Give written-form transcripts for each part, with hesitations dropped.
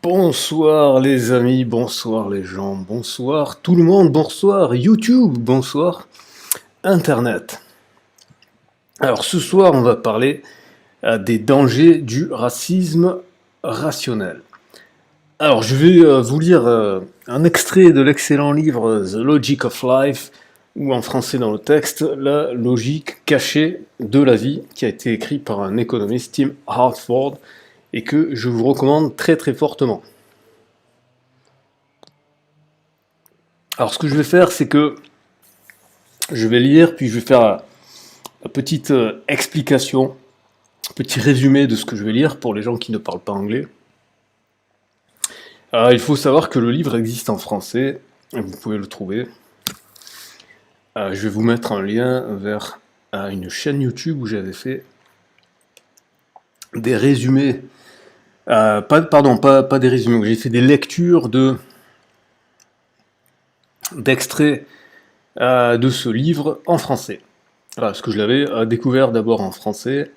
Bonsoir les amis, bonsoir les gens, bonsoir tout le monde, bonsoir YouTube, bonsoir Internet. Alors ce soir on va parler des dangers du racisme rationnel. Alors je vais vous lire un extrait de l'excellent livre The Logic of Life, ou en français dans le texte, La logique cachée de la vie, qui a été écrit par un économiste, Tim Hartford, et que je vous recommande très très fortement. Alors ce que je vais faire, c'est que je vais lire, puis je vais faire une petite explication, un petit résumé de ce que je vais lire pour les gens qui ne parlent pas anglais. Il faut savoir que le livre existe en français, et vous pouvez le trouver. Je vais vous mettre un lien vers une chaîne YouTube où j'avais fait des résumés, pas des résumés, où j'ai fait des lectures d'extraits de ce livre en français. Voilà, parce que je l'avais découvert d'abord en français,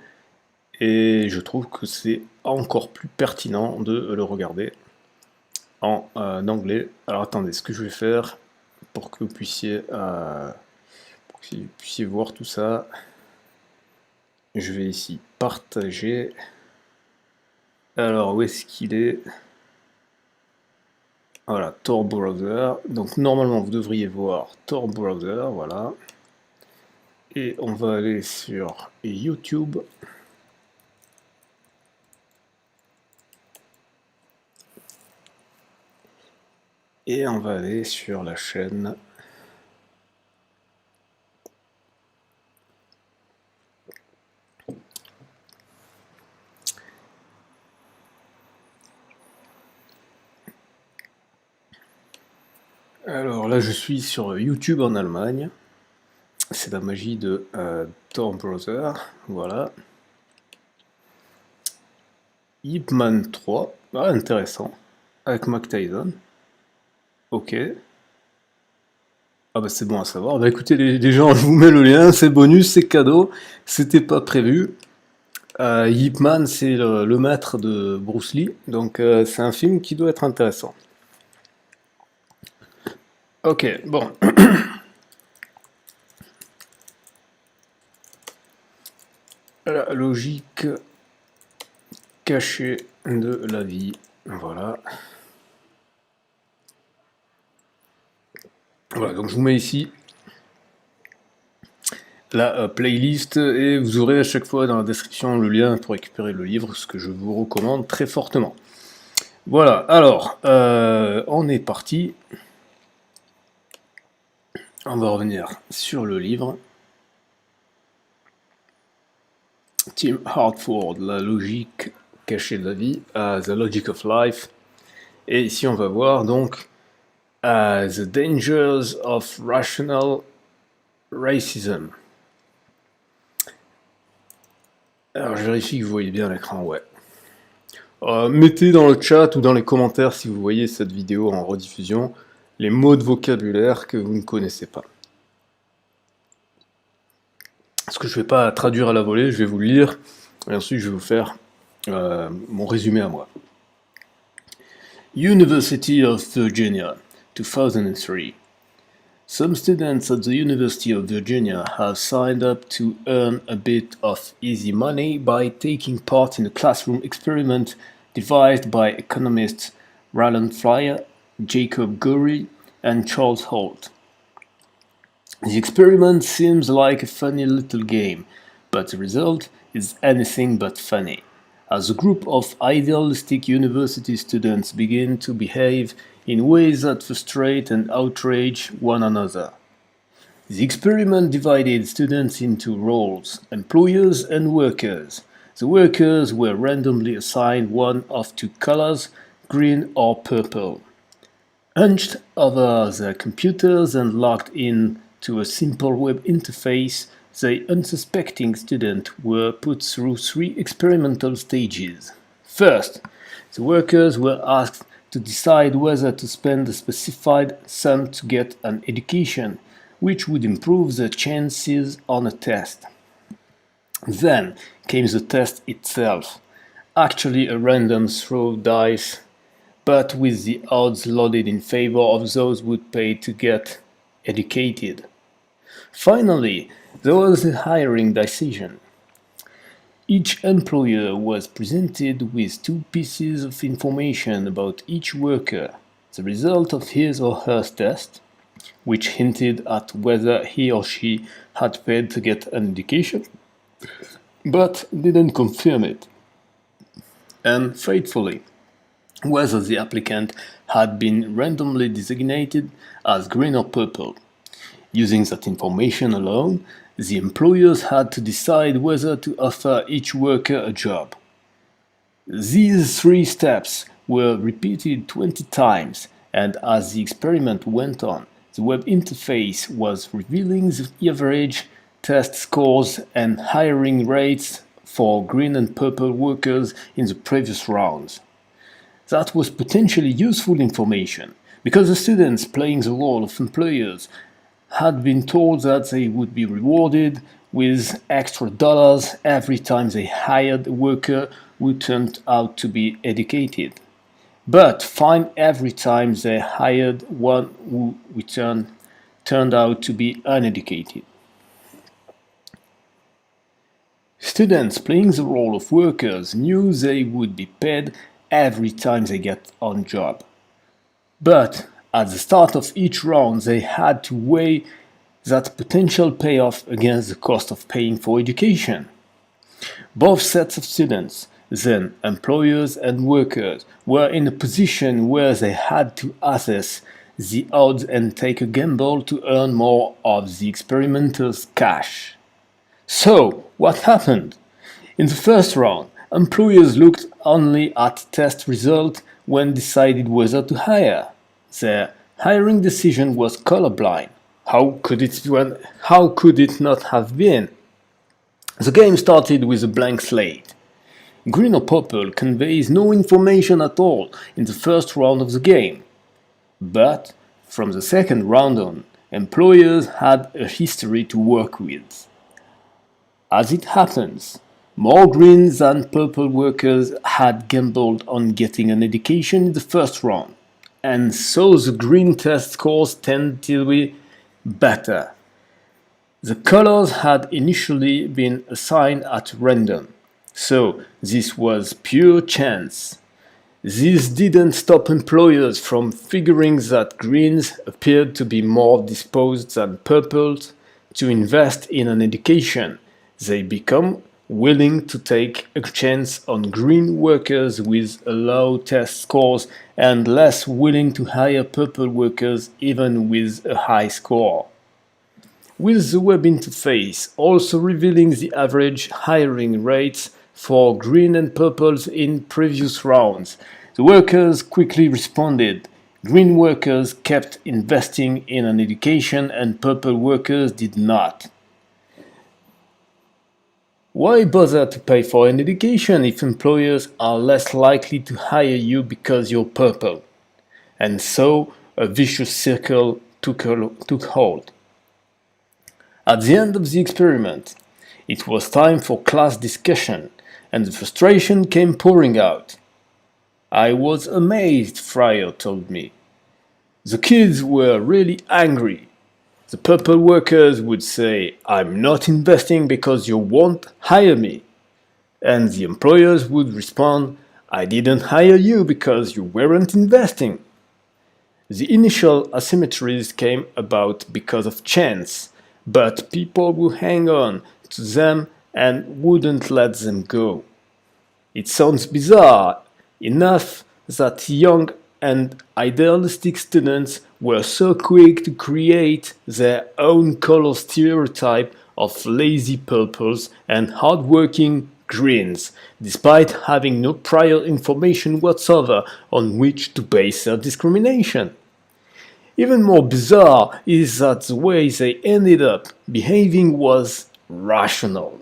et je trouve que c'est encore plus pertinent de le regarder en anglais. Alors attendez, ce que je vais faire pour que vous puissiez voir tout ça, je vais ici partager. Alors où est-ce qu'il est? Voilà, Tor Browser. Donc normalement vous devriez voir Tor Browser, voilà. Et on va aller sur YouTube. Et on va aller sur la chaîne. Alors là je suis sur YouTube en Allemagne. C'est la magie de Tor Browser, voilà. Ip Man 3, intéressant, avec Mac Tyson. Ok. Ah bah c'est bon à savoir. Bah écoutez les gens, je vous mets le lien, c'est bonus, c'est cadeau, c'était pas prévu. Ip Man c'est le maître de Bruce Lee, donc c'est un film qui doit être intéressant. Ok, bon. La logique cachée de la vie, voilà. Voilà, donc je vous mets ici la playlist et vous aurez à chaque fois dans la description le lien pour récupérer le livre, ce que je vous recommande très fortement. Voilà, alors, on est parti. On va revenir sur le livre. Tim Hartford, La logique cachée de la vie, The Logic of Life. Et ici on va voir donc The Dangers of Rational Racism. Alors je vérifie que vous voyez bien l'écran, ouais. Mettez dans le chat ou dans les commentaires si vous voyez cette vidéo en rediffusion les mots de vocabulaire que vous ne connaissez pas. Parce que je ne vais pas traduire à la volée, je vais vous le lire et ensuite je vais vous faire mon résumé à moi. University of Virginia, 2003. Some students at the University of Virginia have signed up to earn a bit of easy money by taking part in a classroom experiment devised by economists Roland Fryer, Jacob Gurry, and Charles Holt. The experiment seems like a funny little game, but the result is anything but funny, as a group of idealistic university students begin to behave in ways that frustrate and outrage one another. The experiment divided students into roles, employers and workers. The workers were randomly assigned one of two colors, green or purple. Hunched over their computers and logged in to a simple web interface, the unsuspecting students were put through three experimental stages. First, the workers were asked to decide whether to spend a specified sum to get an education, which would improve their chances on a test. Then came the test itself, actually a random throw dice but with the odds loaded in favor of those who would pay to get educated. Finally, there was a hiring decision. Each employer was presented with two pieces of information about each worker: the result of his or her test, which hinted at whether he or she had paid to get an education, but didn't confirm it, and faithfully, whether the applicant had been randomly designated as green or purple. Using that information alone, the employers had to decide whether to offer each worker a job. These three steps were repeated 20 times, and as the experiment went on, the web interface was revealing the average test scores and hiring rates for green and purple workers in the previous rounds. That was potentially useful information, because the students playing the role of employers had been told that they would be rewarded with extra dollars every time they hired a worker who turned out to be educated, but fined every time they hired one who turned out to be uneducated. Students playing the role of workers knew they would be paid every time they get on job. But at the start of each round, they had to weigh that potential payoff against the cost of paying for education. Both sets of students, then employers and workers, were in a position where they had to assess the odds and take a gamble to earn more of the experimenter's cash. So, what happened? In the first round, employers looked only at test results when decided whether to hire. Their hiring decision was colorblind. How could it not have been? The game started with a blank slate. Green or purple conveys no information at all in the first round of the game. But from the second round on, employers had a history to work with. As it happens, more green than purple workers had gambled on getting an education in the first round, and so the green test scores tended to be better. The colors had initially been assigned at random, so this was pure chance. This didn't stop employers from figuring that greens appeared to be more disposed than purples to invest in an education. They become willing to take a chance on green workers with low test scores and less willing to hire purple workers even with a high score. With the web interface also revealing the average hiring rates for green and purples in previous rounds, the workers quickly responded. Green workers kept investing in an education and purple workers did not. Why bother to pay for an education if employers are less likely to hire you because you're purple? And so a vicious circle took hold. At the end of the experiment, it was time for class discussion, and the frustration came pouring out. I was amazed, Fryer told me. The kids were really angry. The purple workers would say, "I'm not investing because you won't hire me." And the employers would respond, "I didn't hire you because you weren't investing." The initial asymmetries came about because of chance, but people would hang on to them and wouldn't let them go. It sounds bizarre enough that young and idealistic students were so quick to create their own color stereotype of lazy purples and hardworking greens, despite having no prior information whatsoever on which to base their discrimination. Even more bizarre is that the way they ended up behaving was rational.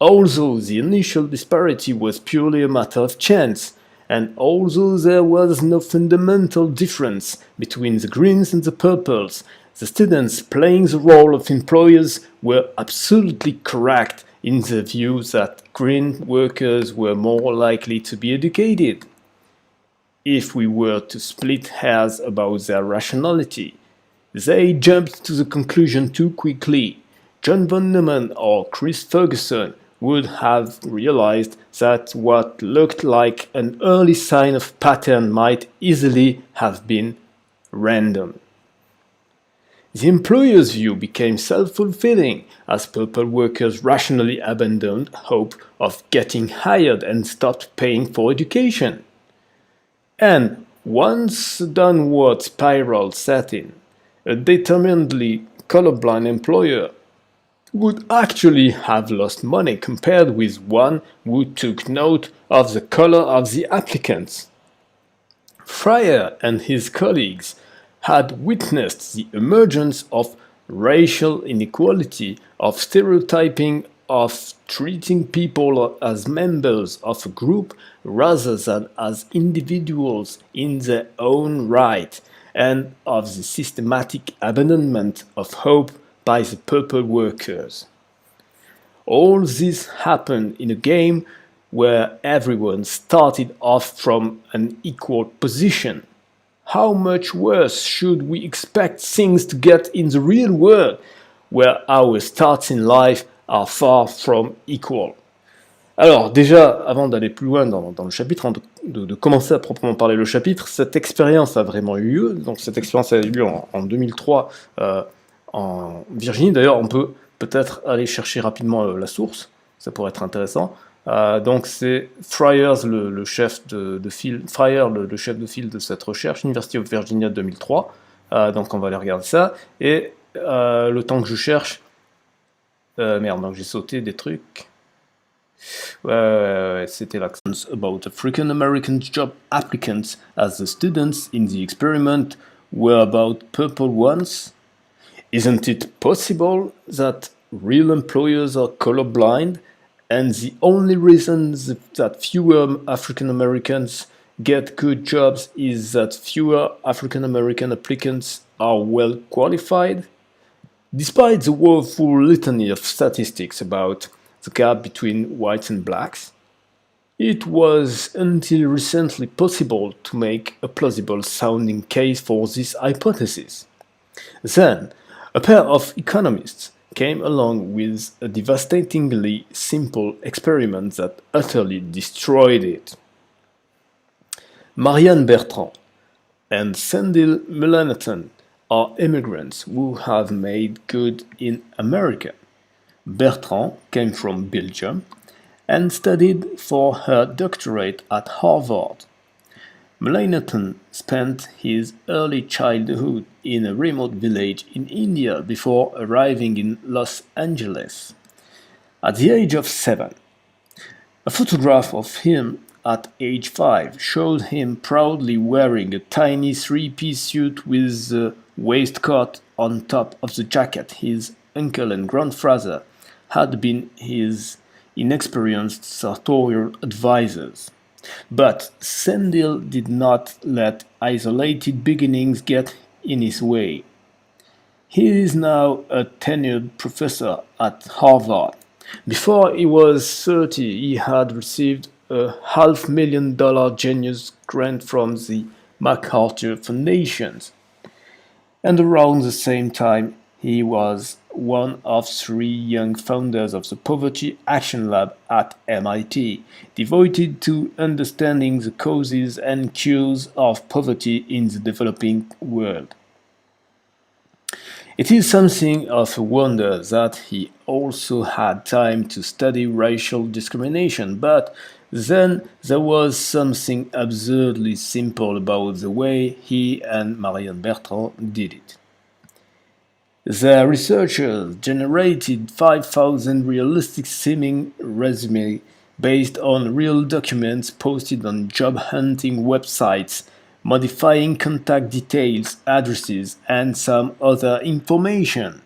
Although the initial disparity was purely a matter of chance, and although there was no fundamental difference between the greens and the purples, the students playing the role of employers were absolutely correct in the view that green workers were more likely to be educated. if we were to split hairs about their rationality. They jumped to the conclusion too quickly. John von Neumann or Chris Ferguson would have realized that what looked like an early sign of pattern might easily have been random. The employer's view became self-fulfilling as purple workers rationally abandoned hope of getting hired and stopped paying for education. And once the downward spiral set in, a determinedly colorblind employer would actually have lost money compared with one who took note of the color of the applicants. Fryer and his colleagues had witnessed the emergence of racial inequality, of stereotyping, of treating people as members of a group rather than as individuals in their own right, and of the systematic abandonment of hope by the purple workers. All this happened in a game where everyone started off from an equal position. How much worse should we expect things to get in the real world, where our starts in life are far from equal? Alors déjà, avant d'aller plus loin dans le chapitre, de commencer à proprement parler le chapitre, cette expérience a vraiment eu lieu. Donc cette expérience a eu lieu en 2003 en Virginie. D'ailleurs, on peut peut-être aller chercher rapidement la source, ça pourrait être intéressant. Donc c'est Fryers, le chef de file, Fryer, le chef de file de cette recherche, University of Virginia 2003. Donc on va aller regarder ça. Et le temps que je cherche, merde, donc j'ai sauté des trucs. C'était l'accent about African American job applicants as the students in the experiment were about purple ones. Isn't it possible that real employers are colorblind and the only reason that fewer African Americans get good jobs is that fewer African American applicants are well qualified? Despite the woeful litany of statistics about the gap between whites and blacks, it was until recently possible to make a plausible sounding case for this hypothesis. Then, a pair of economists came along with a devastatingly simple experiment that utterly destroyed it. Marianne Bertrand and Sandil Mullainathan are immigrants who have made good in America. Bertrand came from Belgium and studied for her doctorate at Harvard. Mullainathan spent his early childhood in a remote village in India before arriving in Los Angeles. At the age of 7, a photograph of him at age 5 showed him proudly wearing a tiny three-piece suit with a waistcoat on top of the jacket. His uncle and grandfather had been his inexperienced sartorial advisors. But Sandil did not let isolated beginnings get in his way. He is now a tenured professor at Harvard. Before he was 30, he had received a $500,000 genius grant from the MacArthur Foundation. And around the same time, he was one of 3 young founders of the Poverty Action Lab at MIT, devoted to understanding the causes and cures of poverty in the developing world. It is something of a wonder that he also had time to study racial discrimination, but then there was something absurdly simple about the way he and Marianne Bertrand did it. Their researchers generated 5,000 realistic-seeming resumes based on real documents posted on job-hunting websites, modifying contact details, addresses, and some other information.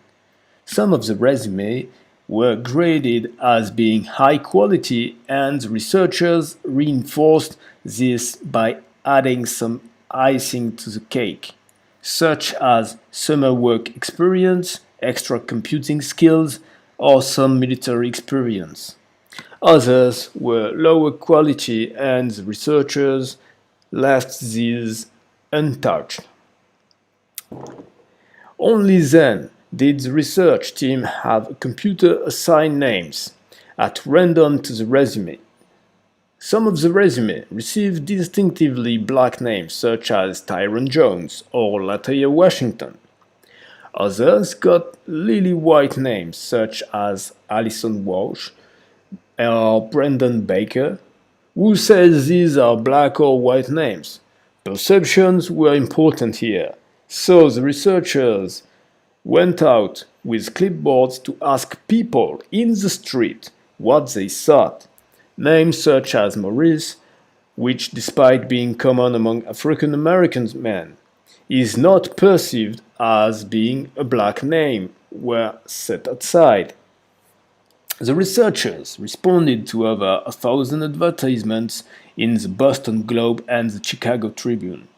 Some of the resumes were graded as being high quality, and the researchers reinforced this by adding some icing to the cake, such as summer work experience, extra computing skills, or some military experience. Others were lower quality, and the researchers left these untouched. Only then did the research team have a computer assign names at random to the resume. Some of the resume received distinctively black names such as Tyrone Jones or Lataya Washington. Others got lily white names such as Alison Walsh or Brandon Baker. Who says these are black or white names? Perceptions were important here, so the researchers went out with clipboards to ask people in the street what they thought. Names such as Maurice, which despite being common among African American men, is not perceived as being a black name, were set aside. The researchers responded to over 1,000 advertisements in the Boston Globe and the Chicago Tribune,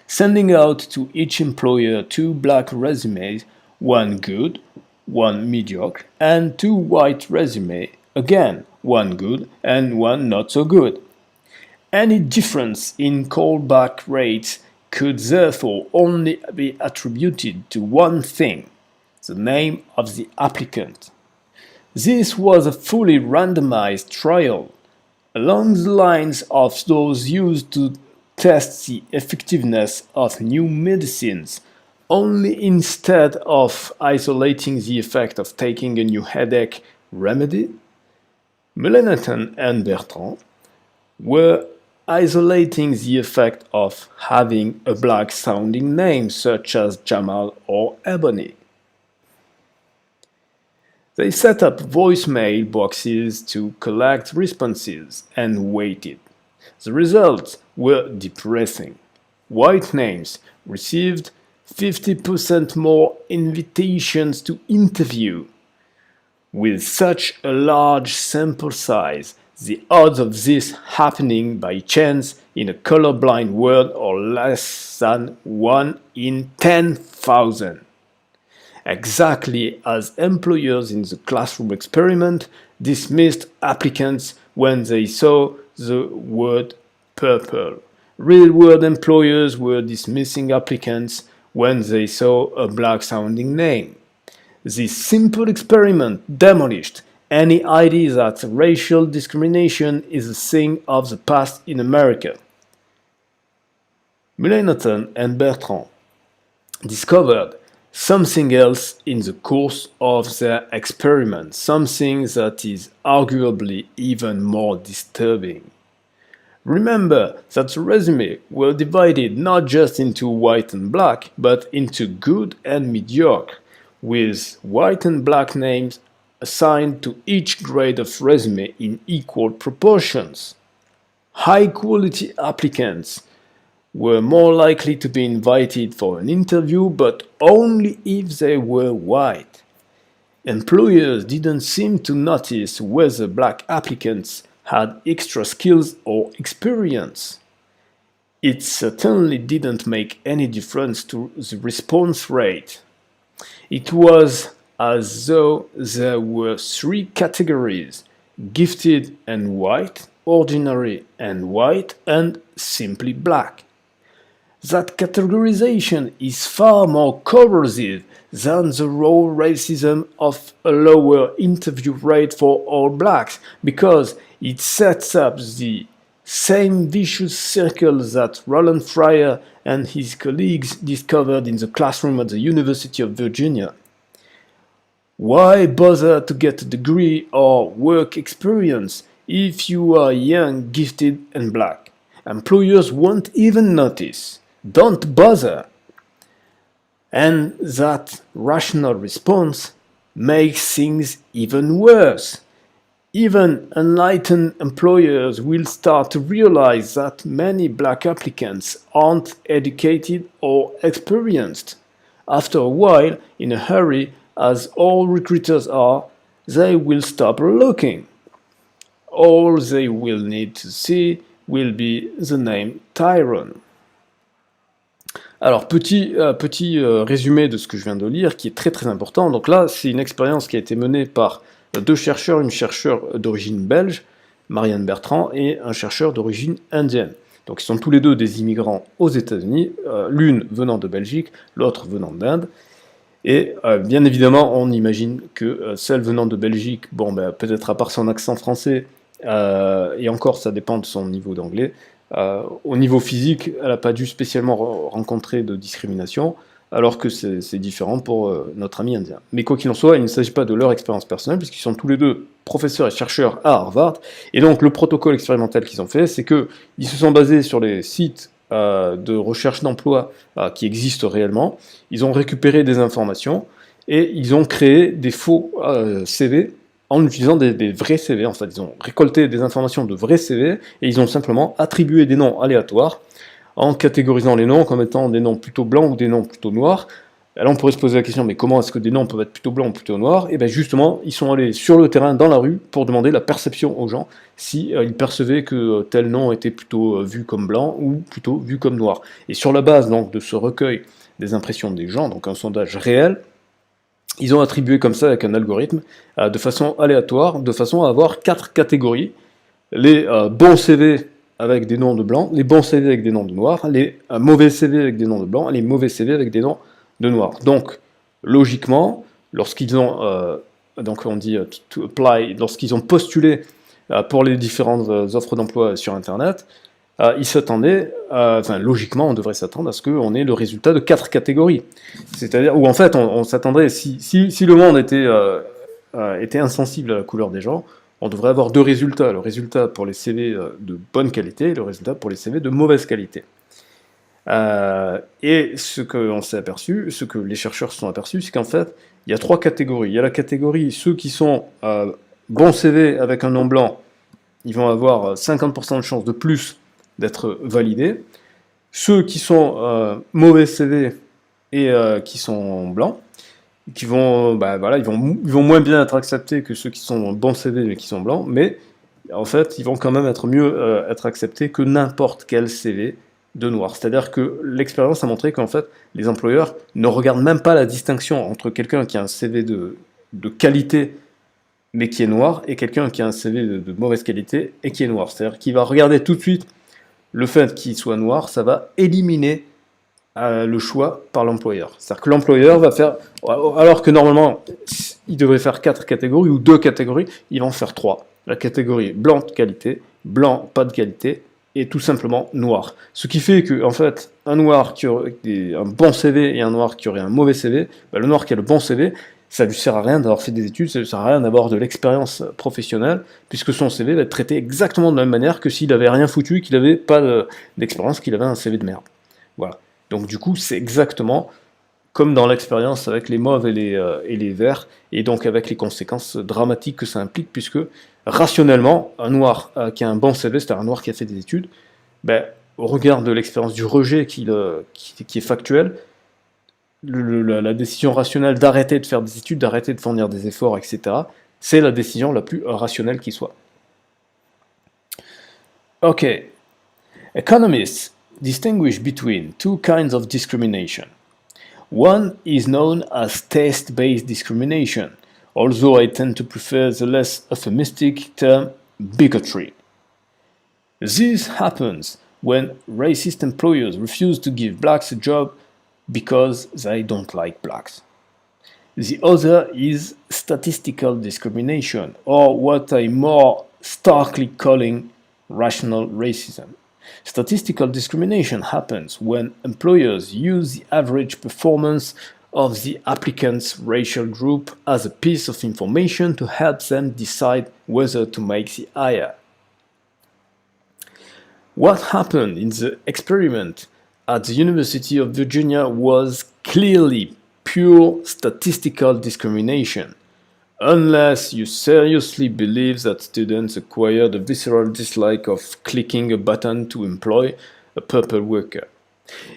sending out to each employer 2 black resumes, 1 good, 1 mediocre, and 2 white resumes, again 1 good and 1 not so good. Any difference in callback rates could therefore only be attributed to one thing: the name of the applicant. This was a fully randomized trial, along the lines of those used to test the effectiveness of new medicines, only instead of isolating the effect of taking a new headache remedy, Melanchthon and Bertrand were isolating the effect of having a black-sounding name such as Jamal or Ebony. They set up voicemail boxes to collect responses and waited. The results were depressing. White names received 50% more invitations to interview. With such a large sample size, the odds of this happening by chance in a colorblind world are less than 1 in 10,000. Exactly as employers in the classroom experiment dismissed applicants when they saw the word purple, real-world employers were dismissing applicants when they saw a black-sounding name. This simple experiment demolished any idea that racial discrimination is a thing of the past in America. Melanchthon and Bertrand discovered something else in the course of their experiment, something that is arguably even more disturbing. Remember that the resumes were divided not just into white and black, but into good and mediocre, with white and black names assigned to each grade of resume in equal proportions. High-quality applicants were more likely to be invited for an interview, but only if they were white. Employers didn't seem to notice whether black applicants had extra skills or experience. It certainly didn't make any difference to the response rate. It was as though there were 3 categories: gifted and white, ordinary and white, and simply black. That categorization is far more corrosive than the raw racism of a lower interview rate for all blacks, because it sets up the same vicious circle that Roland Fryer and his colleagues discovered in the classroom at the University of Virginia. Why bother to get a degree or work experience if you are young, gifted, and black? Employers won't even notice. Don't bother. And that rational response makes things even worse. Even enlightened employers will start to realize that many black applicants aren't educated or experienced. After a while, in a hurry, as all recruiters are, they will stop looking. All they will need to see will be the name Tyrone. Alors, petit résumé de ce que je viens de lire, qui est très très important. Donc là, c'est une expérience qui a été menée par 2 chercheurs, une chercheure d'origine belge, Marianne Bertrand, et un chercheur d'origine indienne. Donc ils sont tous les deux des immigrants aux États-Unis, l'une venant de Belgique, l'autre venant d'Inde. Et bien évidemment, on imagine que celle venant de Belgique, bon, ben, peut-être à part son accent français, et encore ça dépend de son niveau d'anglais, au niveau physique, elle n'a pas dû spécialement rencontrer de discrimination, alors que c'est différent pour notre ami indien. Mais quoi qu'il en soit, il ne s'agit pas de leur expérience personnelle, puisqu'ils sont tous les deux professeurs et chercheurs à Harvard, et donc le protocole expérimental qu'ils ont fait, c'est qu'ils se sont basés sur les sites de recherche d'emploi qui existent réellement, ils ont récupéré des informations, et ils ont créé des faux CV en utilisant des vrais CV. En fait, ils ont récolté des informations de vrais CV et ils ont simplement attribué des noms aléatoires en catégorisant les noms comme étant des noms plutôt blancs ou des noms plutôt noirs. Alors on pourrait se poser la question, mais comment est-ce que des noms peuvent être plutôt blancs ou plutôt noirs? Et bien justement, ils sont allés sur le terrain, dans la rue, pour demander la perception aux gens, si ils percevaient que tel nom était plutôt vu comme blanc ou plutôt vu comme noir. Et sur la base donc de ce recueil des impressions des gens, donc un sondage réel, ils ont attribué comme ça avec un algorithme, de façon aléatoire, de façon à avoir 4 catégories. Les bons CV avec des noms de blancs, les bons CV avec des noms de noirs, les mauvais CV avec des noms de blancs, et les mauvais CV avec des noms de noirs. Donc, logiquement, lorsqu'ils ont, donc on dit to apply, lorsqu'ils ont postulé pour les différentes offres d'emploi sur Internet, ils s'attendaient, enfin logiquement on devrait s'attendre à ce qu'on ait le résultat de 4 catégories. C'est-à-dire, ou en fait on s'attendrait, si le monde était insensible à la couleur des gens, on devrait avoir 2 résultats, le résultat pour les CV de bonne qualité et le résultat pour les CV de mauvaise qualité. Et ce qu'on s'est aperçu, ce que les chercheurs se sont aperçus, c'est qu'en fait, il y a 3 catégories. Il y a la catégorie ceux qui sont bons CV avec un nom blanc, ils vont avoir 50% de chances de plus d'être validés. Ceux qui sont mauvais CV et qui sont blancs, qui vont, bah, voilà, ils vont moins bien être acceptés que ceux qui sont bons CV mais qui sont blancs, mais en fait, ils vont quand même être mieux être acceptés que n'importe quel CV de noir. C'est-à-dire que l'expérience a montré qu'en fait, les employeurs ne regardent même pas la distinction entre quelqu'un qui a un CV de qualité mais qui est noir et quelqu'un qui a un CV de mauvaise qualité et qui est noir. C'est-à-dire qu'il va regarder tout de suite le fait qu'il soit noir, ça va éliminer le choix par l'employeur. C'est-à-dire que l'employeur va faire, alors que normalement, il devrait faire 4 catégories ou 2 catégories, il va en faire 3. La catégorie blanc de qualité, blanc pas de qualité, et tout simplement noir. Ce qui fait que, en fait, un noir qui aurait un bon CV et un noir qui aurait un mauvais CV, bah, le noir qui a le bon CV, ça lui sert à rien d'avoir fait des études, ça lui sert à rien d'avoir de l'expérience professionnelle, puisque son CV va être traité exactement de la même manière que s'il avait rien foutu et qu'il n'avait pas d'expérience, qu'il avait un CV de merde. Voilà. Donc du coup, c'est exactement comme dans l'expérience avec les mauves et les verts, et donc avec les conséquences dramatiques que ça implique, puisque rationnellement, un noir qui a un bon CV, c'est-à-dire un noir qui a fait des études, ben, au regard de l'expérience du rejet qui est factuel, la décision rationnelle d'arrêter de faire des études, d'arrêter de fournir des efforts, etc., c'est la décision la plus rationnelle qui soit. Ok. Economists distinguish between 2 kinds of discrimination. One is known as taste-based discrimination, although I tend to prefer the less euphemistic term bigotry. This happens when racist employers refuse to give blacks a job because they don't like blacks. The other is statistical discrimination, or what I'm more starkly calling rational racism. Statistical discrimination happens when employers use the average performance of the applicant's racial group as a piece of information to help them decide whether to make the hire. What happened in the experiment at the University of Virginia was clearly pure statistical discrimination, unless you seriously believe that students acquired a visceral dislike of clicking a button to employ a purple worker.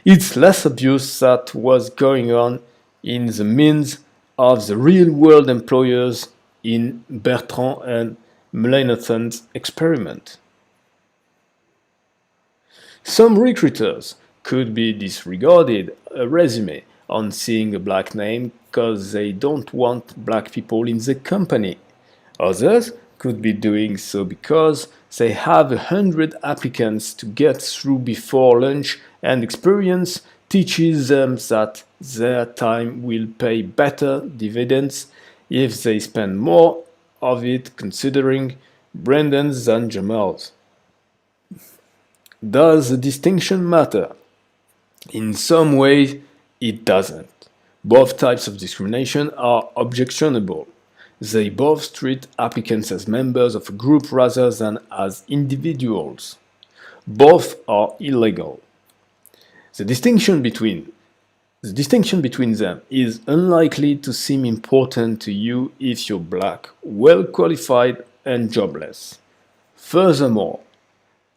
It's less obvious that was going on in the minds of the real-world employers in Bertrand and Melancthon's experiment. Some recruiters could be disregarded a resume on seeing a black name because they don't want black people in the company. Others could be doing so because they have 100 applicants to get through before lunch, and experience teaches them that their time will pay better dividends if they spend more of it considering Brendan's than Jamal's. Does the distinction matter? In some ways, it doesn't. Both types of discrimination are objectionable. They both treat applicants as members of a group rather than as individuals. Both are illegal. The distinction between them is unlikely to seem important to you if you're black, well qualified, and jobless. Furthermore,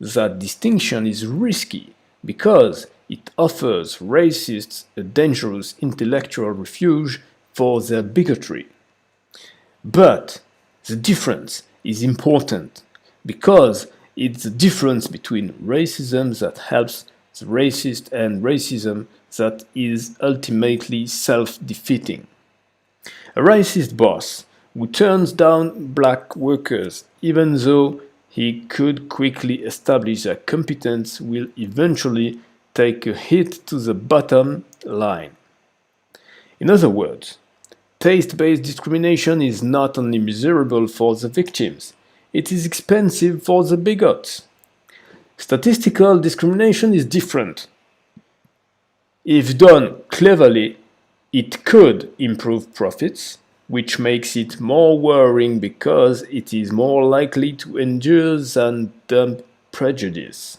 that distinction is risky because it offers racists a dangerous intellectual refuge for their bigotry. But the difference is important because it's the difference between racism that helps the racist and racism that is ultimately self-defeating. A racist boss who turns down black workers even though he could quickly establish their competence will eventually take a hit to the bottom line. In other words, taste-based discrimination is not only miserable for the victims, it is expensive for the bigots. Statistical discrimination is different. If done cleverly, it could improve profits, which makes it more worrying because it is more likely to endure than dump prejudice.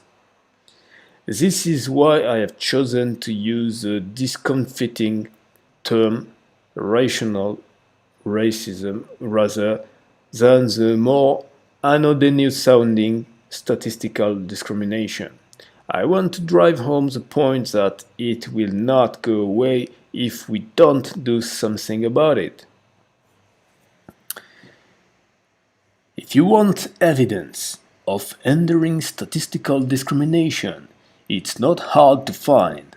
This is why I have chosen to use the discomfiting term rational racism rather than the more anonymous sounding statistical discrimination. I want to drive home the point that it will not go away if we don't do something about it. If you want evidence of enduring statistical discrimination, it's not hard to find,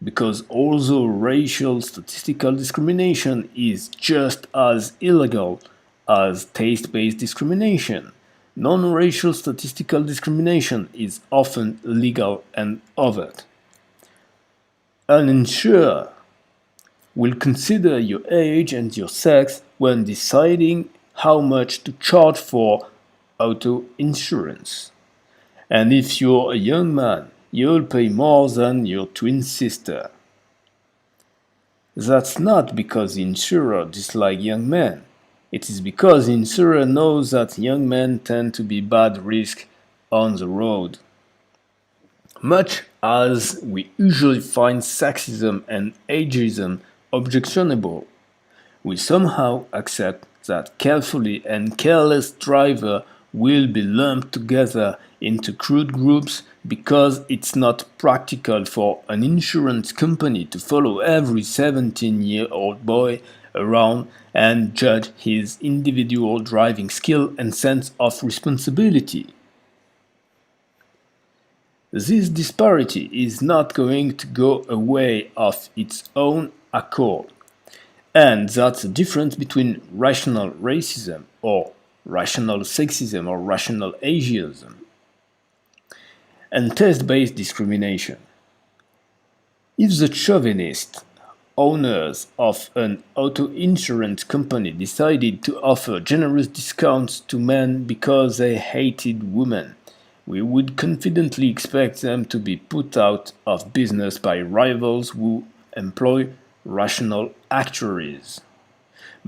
because although racial statistical discrimination is just as illegal as taste-based discrimination, non-racial statistical discrimination is often legal and overt. An insurer will consider your age and your sex when deciding how much to charge for auto insurance. And if you're a young man, you'll pay more than your twin sister. That's not because the insurer dislikes young men. It is because the insurer knows that young men tend to be bad risk on the road. Much as we usually find sexism and ageism objectionable, we somehow accept that carefully and careless driver will be lumped together into crude groups because it's not practical for an insurance company to follow every 17-year-old boy around and judge his individual driving skill and sense of responsibility. This disparity is not going to go away of its own accord. And that's the difference between rational racism or rational sexism or rational ageism and taste-based discrimination. If the chauvinist owners of an auto insurance company decided to offer generous discounts to men because they hated women, we would confidently expect them to be put out of business by rivals who employ rational actuaries.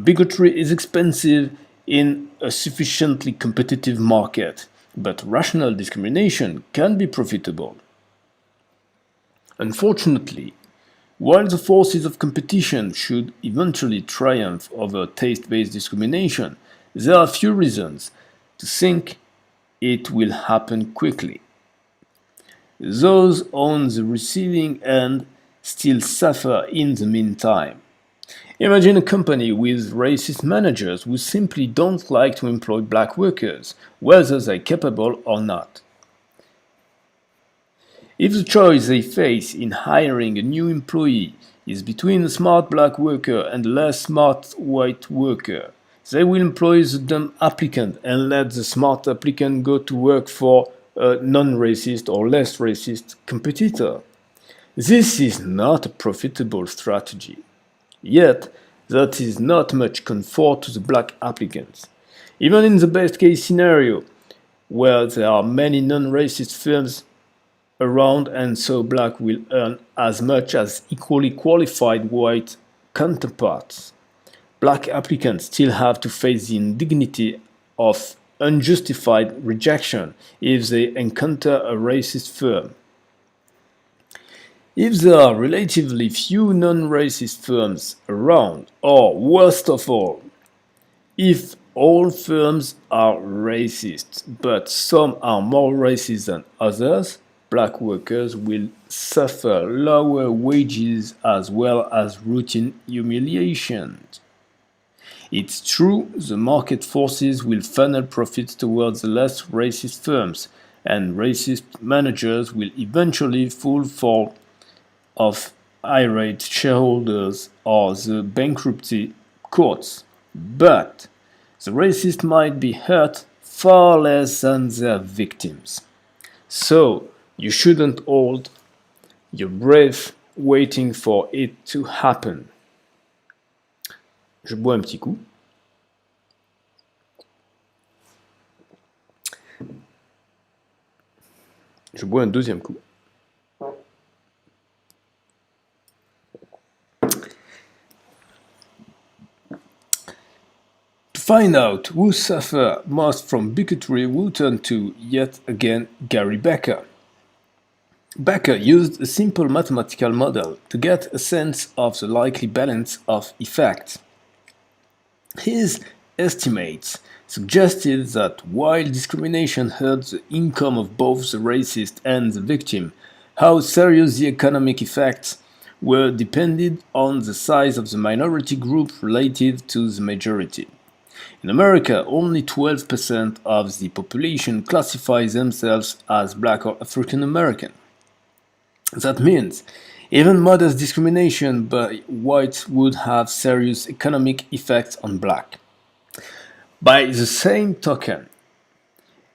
Bigotry is expensive in a sufficiently competitive market, but rational discrimination can be profitable. Unfortunately, while the forces of competition should eventually triumph over taste-based discrimination, there are few reasons to think it will happen quickly. Those on the receiving end still suffer in the meantime. Imagine a company with racist managers who simply don't like to employ black workers, whether they're capable or not. If the choice they face in hiring a new employee is between a smart black worker and a less smart white worker, They will employ the dumb applicant and let the smart applicant go to work for a non-racist or less racist competitor. This is not a profitable strategy. Yet, that is not much comfort to the black applicants. Even in the best case scenario, where there are many non-racist firms around and so black will earn as much as equally qualified white counterparts, black applicants still have to face the indignity of unjustified rejection if they encounter a racist firm. If there are relatively few non-racist firms around, or worst of all, if all firms are racist, but some are more racist than others, black workers will suffer lower wages as well as routine humiliations. It's true, the market forces will funnel profits towards the less racist firms, and racist managers will eventually fall for of irate shareholders or the bankruptcy courts. But the racist might be hurt far less than their victims. So you shouldn't hold your breath waiting for it to happen. Je bois un petit coup. Je bois un deuxième coup. To find out who suffer most from bigotry, we turn to, yet again, Gary Becker. Becker used a simple mathematical model to get a sense of the likely balance of effects. His estimates suggested that while discrimination hurt the income of both the racist and the victim, how serious the economic effects were depended on the size of the minority group relative to the majority. In America, only 12% of the population classify themselves as black or African American. That means even modest discrimination by whites would have serious economic effects on black. By the same token,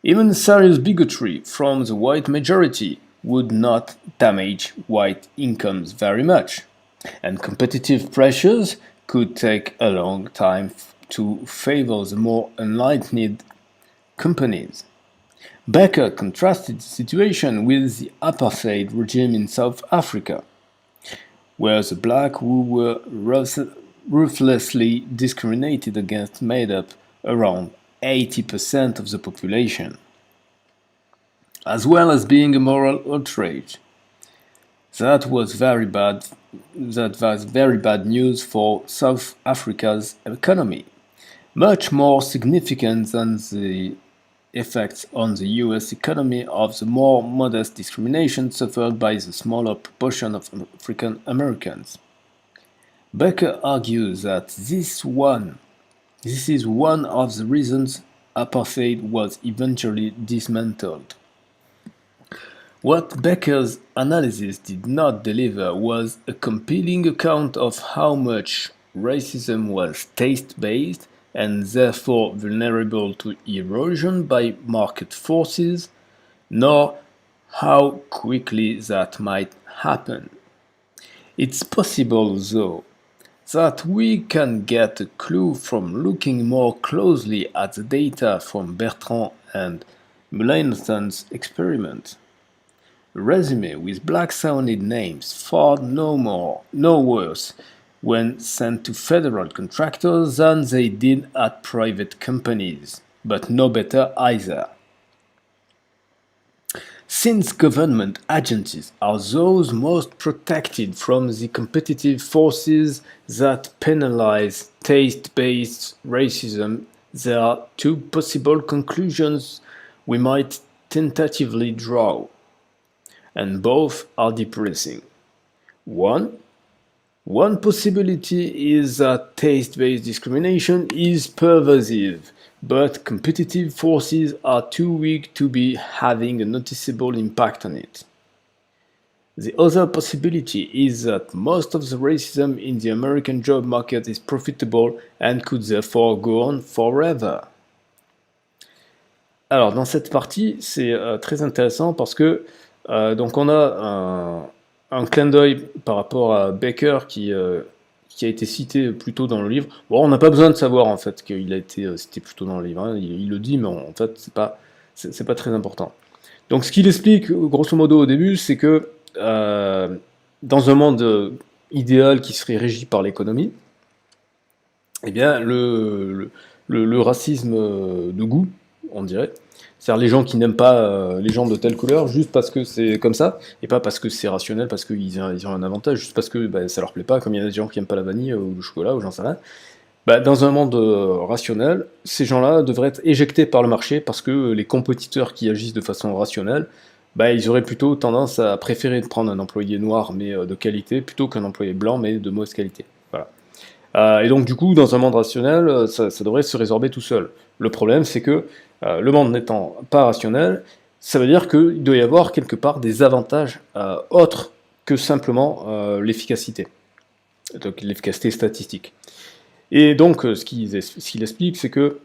even serious bigotry from the white majority would not damage white incomes very much, and competitive pressures could take a long time to favor the more enlightened companies. Becker contrasted the situation with the apartheid regime in South Africa, where the black who were ruthlessly discriminated against made up around 80% of the population, as well as being a moral outrage. That was very bad news for South Africa's economy, much more significant than the effects on the US economy of the more modest discrimination suffered by the smaller proportion of African Americans. Becker argues that this is one of the reasons apartheid was eventually dismantled. What Becker's analysis did not deliver was a compelling account of how much racism was taste-based and therefore vulnerable to erosion by market forces, nor how quickly that might happen. It's possible, though, that we can get a clue from looking more closely at the data from Bertrand and Mullainathan's experiment. A resume with black-sounding names fared no worse when sent to federal contractors than they did at private companies, but no better either. Since government agencies are those most protected from the competitive forces that penalize taste-based racism, there are two possible conclusions we might tentatively draw, and both are depressing. One possibility is that taste-based discrimination is pervasive, but competitive forces are too weak to be having a noticeable impact on it. The other possibility is that most of the racism in the American job market is profitable and could therefore go on forever. Alors, dans cette partie, c'est très intéressant parce que donc on a un clin d'œil par rapport à Baker qui a été cité plus tôt dans le livre. Bon, on n'a pas besoin de savoir en fait qu'il a été cité plus tôt dans le livre, hein. Il le dit, mais en fait, c'est pas très important. Donc, ce qu'il explique, grosso modo, au début, c'est que dans un monde idéal qui serait régi par l'économie, eh bien, le racisme de goût, on dirait, c'est-à-dire les gens qui n'aiment pas les gens de telle couleur juste parce que c'est comme ça, et pas parce que c'est rationnel, parce qu'ils ont un avantage, juste parce que bah, ça leur plaît pas, comme il y a des gens qui n'aiment pas la vanille ou le chocolat, ou j'en sais rien. Bah, dans un monde rationnel, ces gens-là devraient être éjectés par le marché parce que les compétiteurs qui agissent de façon rationnelle, bah, ils auraient plutôt tendance à préférer prendre un employé noir mais de qualité plutôt qu'un employé blanc mais de mauvaise qualité. Voilà. Et donc du coup, dans un monde rationnel, ça devrait se résorber tout seul. Le problème, c'est que le monde n'étant pas rationnel, ça veut dire qu'il doit y avoir quelque part des avantages autres que simplement l'efficacité, donc l'efficacité statistique. Et donc, ce qu'il explique, c'est que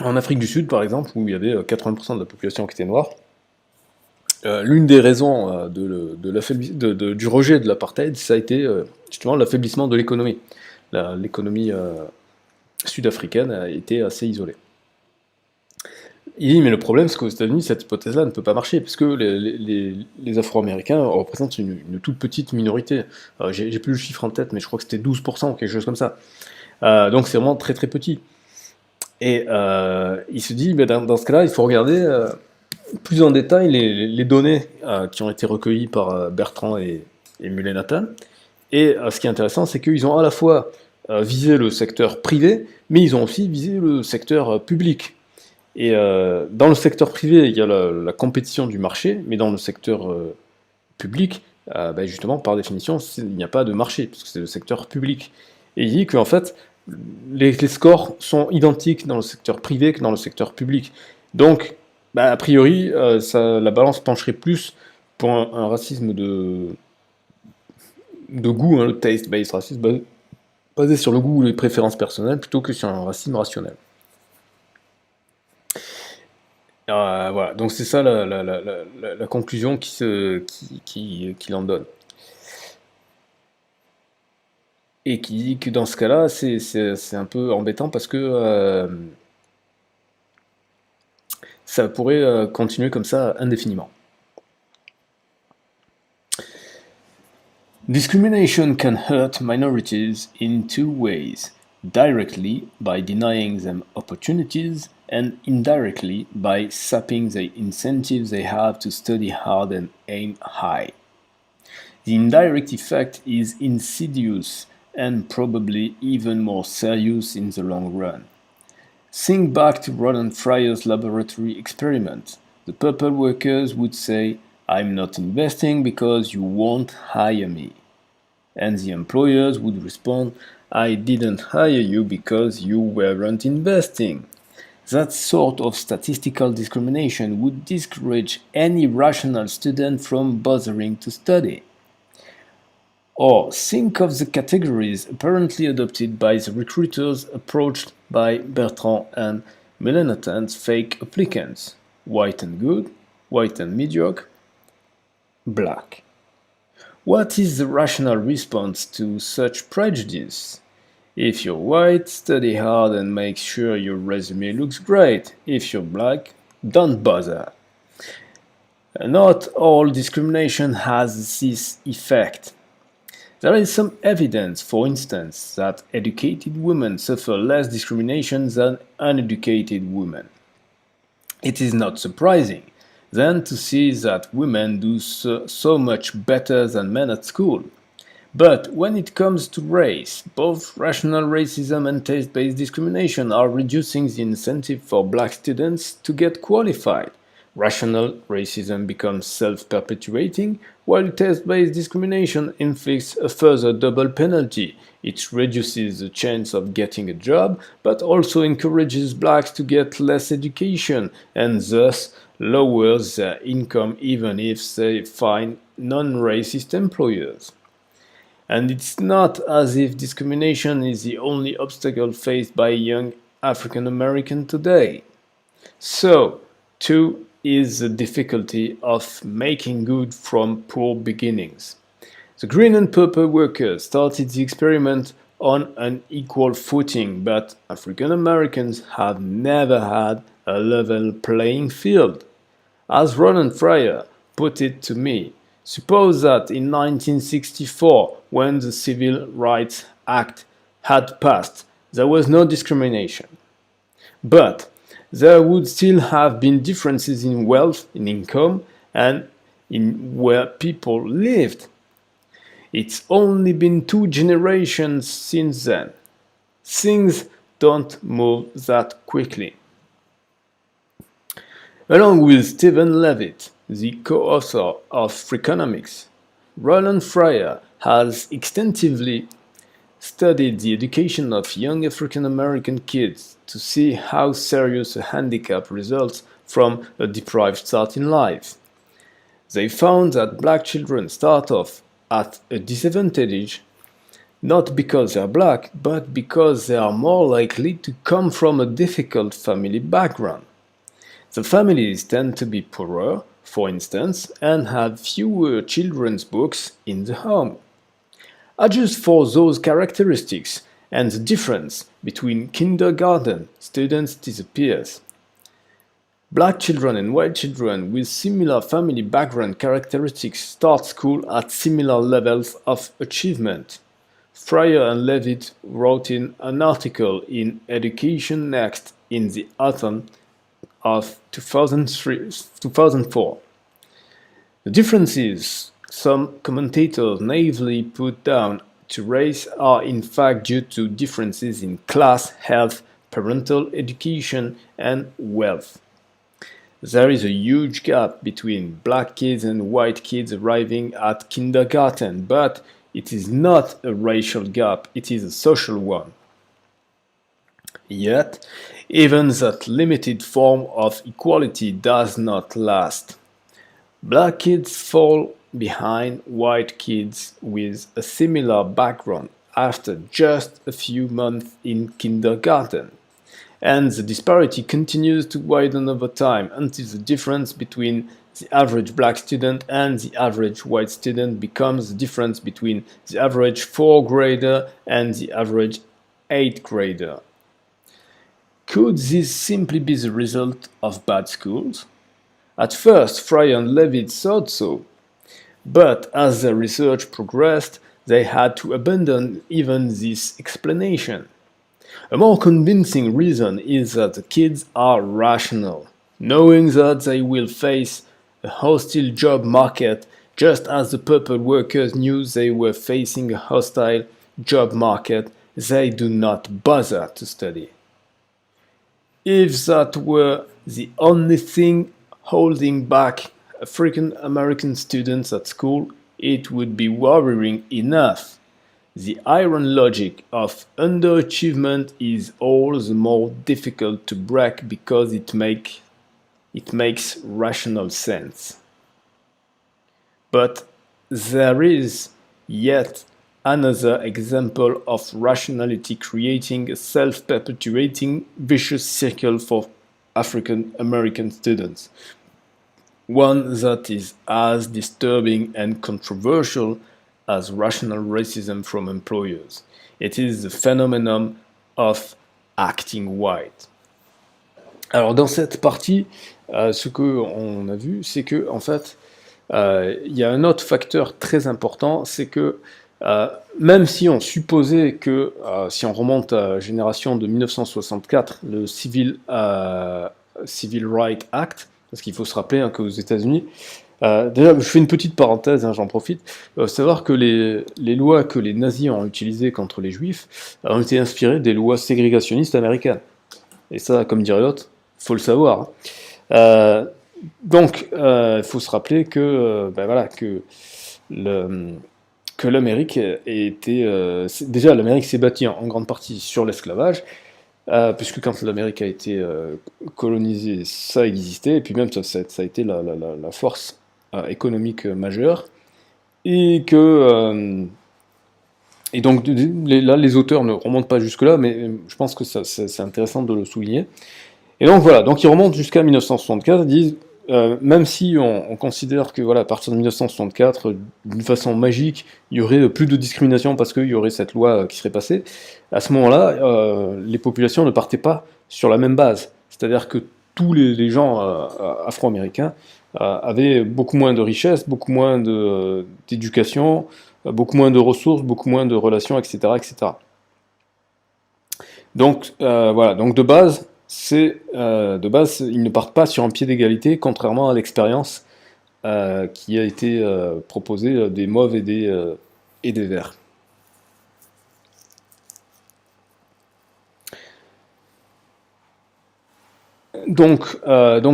en Afrique du Sud, par exemple, où il y avait 80% de la population qui était noire, l'une des raisons du rejet de l'apartheid, ça a été justement l'affaiblissement de l'économie. L'économie sud-africaine a été assez isolée. Il dit, mais le problème, c'est qu'aux États-Unis, cette hypothèse-là ne peut pas marcher, puisque les Afro-Américains représentent une toute petite minorité. J'ai plus le chiffre en tête, mais je crois que c'était 12%, quelque chose comme ça. Donc c'est vraiment très très petit. Et il se dit, mais dans ce cas-là, il faut regarder plus en détail les données qui ont été recueillies par Bertrand et Muley-Nathan. Et ce qui est intéressant, c'est qu'ils ont à la fois visé le secteur privé, mais ils ont aussi visé le secteur public. Et dans le secteur privé, il y a la compétition du marché, mais dans le secteur public, bah, justement, par définition, il n'y a pas de marché, puisque c'est le secteur public. Et il dit qu'en fait, les scores sont identiques dans le secteur privé que dans le secteur public. Donc, bah, a priori, la balance pencherait plus pour un racisme de goût, hein, le taste-based racisme, basé sur le goût ou les préférences personnelles, plutôt que sur un racisme rationnel. Voilà, donc c'est ça la conclusion qu'il en donne. Et qui dit que dans ce cas-là, c'est un peu embêtant parce que ça pourrait continuer comme ça indéfiniment. Discrimination can hurt minorities in two ways: directly by denying them opportunities, and indirectly by sapping the incentives they have to study hard and aim high. The indirect effect is insidious and probably even more serious in the long run. Think back to Roland Fryer's laboratory experiment. The purple workers would say, "I'm not investing because you won't hire me." And the employers would respond, "I didn't hire you because you weren't investing." That sort of statistical discrimination would discourage any rational student from bothering to study. Or think of the categories apparently adopted by the recruiters approached by Bertrand and Muley-Nathan's fake applicants: white and good, white and mediocre, black. What is the rational response to such prejudice? If you're white, study hard and make sure your resume looks great. If you're black, don't bother. Not all discrimination has this effect. There is some evidence, for instance, that educated women suffer less discrimination than uneducated women. It is not surprising, then, to see that women do so much better than men at school. But when it comes to race, both rational racism and taste-based discrimination are reducing the incentive for black students to get qualified. Rational racism becomes self-perpetuating, while test-based discrimination inflicts a further double penalty. It reduces the chance of getting a job, but also encourages blacks to get less education and thus lowers their income even if they find non-racist employers. And it's not as if discrimination is the only obstacle faced by young African Americans today. So, two is the difficulty of making good from poor beginnings. The green and purple workers started the experiment on an equal footing, but African Americans have never had a level playing field. As Roland Fryer put it to me, suppose that in 1964, when the Civil Rights Act had passed, there was no discrimination. But there would still have been differences in wealth, in income, and in where people lived. It's only been 2 generations since then. Things don't move that quickly. Along with Stephen Levitt, the co-author of Freakonomics, Roland Fryer has extensively studied the education of young African American kids to see how serious a handicap results from a deprived start in life. They found that black children start off at a disadvantage not because they are black, but because they are more likely to come from a difficult family background. The families tend to be poorer, for instance, and have fewer children's books in the home. Adjust for those characteristics, and the difference between kindergarten students disappears. Black children and white children with similar family background characteristics start school at similar levels of achievement. Fryer and Levitt wrote in an article in Education Next in the autumn of 2004. The differences some commentators naively put down to race are in fact due to differences in class, health, parental education, and wealth. There is a huge gap between black kids and white kids arriving at kindergarten, but it is not a racial gap, it is a social one. Yet, even that limited form of equality does not last. Black kids fall behind white kids with a similar background after just a few months in kindergarten. And the disparity continues to widen over time until the difference between the average black student and the average white student becomes the difference between the average 4th grader and the average 8th grader. Could this simply be the result of bad schools? At first, Fryer and Levitt thought so, but as their research progressed, they had to abandon even this explanation. A more convincing reason is that the kids are rational, knowing that they will face a hostile job market just as the purple workers knew they were facing a hostile job market, they do not bother to study. If that were the only thing holding back African American students at school, it would be worrying enough. The iron logic of underachievement is all the more difficult to break because it makes rational sense. But there is yet another example of rationality creating a self-perpetuating vicious circle for African American students. One that is as disturbing and controversial as rational racism from employers. It is the phenomenon of acting white. Alors dans cette partie, ce qu'on a vu, c'est que en fait, il y a un autre facteur très important, c'est que même si on supposait que, si on remonte à la génération de 1964, le Civil Rights Act, parce qu'il faut se rappeler qu'aux États-Unis, déjà, je fais une petite parenthèse, j'en profite. Savoir que les lois que les nazis ont utilisées contre les juifs ont été inspirées des lois ségrégationnistes américaines. Et ça, comme dirait l'autre, faut le savoir. Donc, il faut se rappeler que, ben voilà, le, que l'Amérique était... déjà, l'Amérique s'est bâtie en grande partie sur l'esclavage, puisque quand l'Amérique a été colonisée, ça existait, et puis même ça a été la force économique majeure, et que... et donc là, les auteurs ne remontent pas jusque-là, mais je pense que c'est intéressant de le souligner. Et donc voilà, donc ils remontent jusqu'à 1964, ils disent, même si on considère que voilà, à partir de 1964, d'une façon magique, il y aurait plus de discrimination parce qu'il y aurait cette loi qui serait passée, à ce moment-là, les populations ne partaient pas sur la même base. C'est-à-dire que tous les gens afro-américains avaient beaucoup moins de richesses, beaucoup moins d'éducation, beaucoup moins de ressources, beaucoup moins de relations, etc., etc. Donc voilà, donc de base, ils ne partent pas sur un pied d'égalité, contrairement à l'expérience qui a été proposée des mauves et des verts. Donc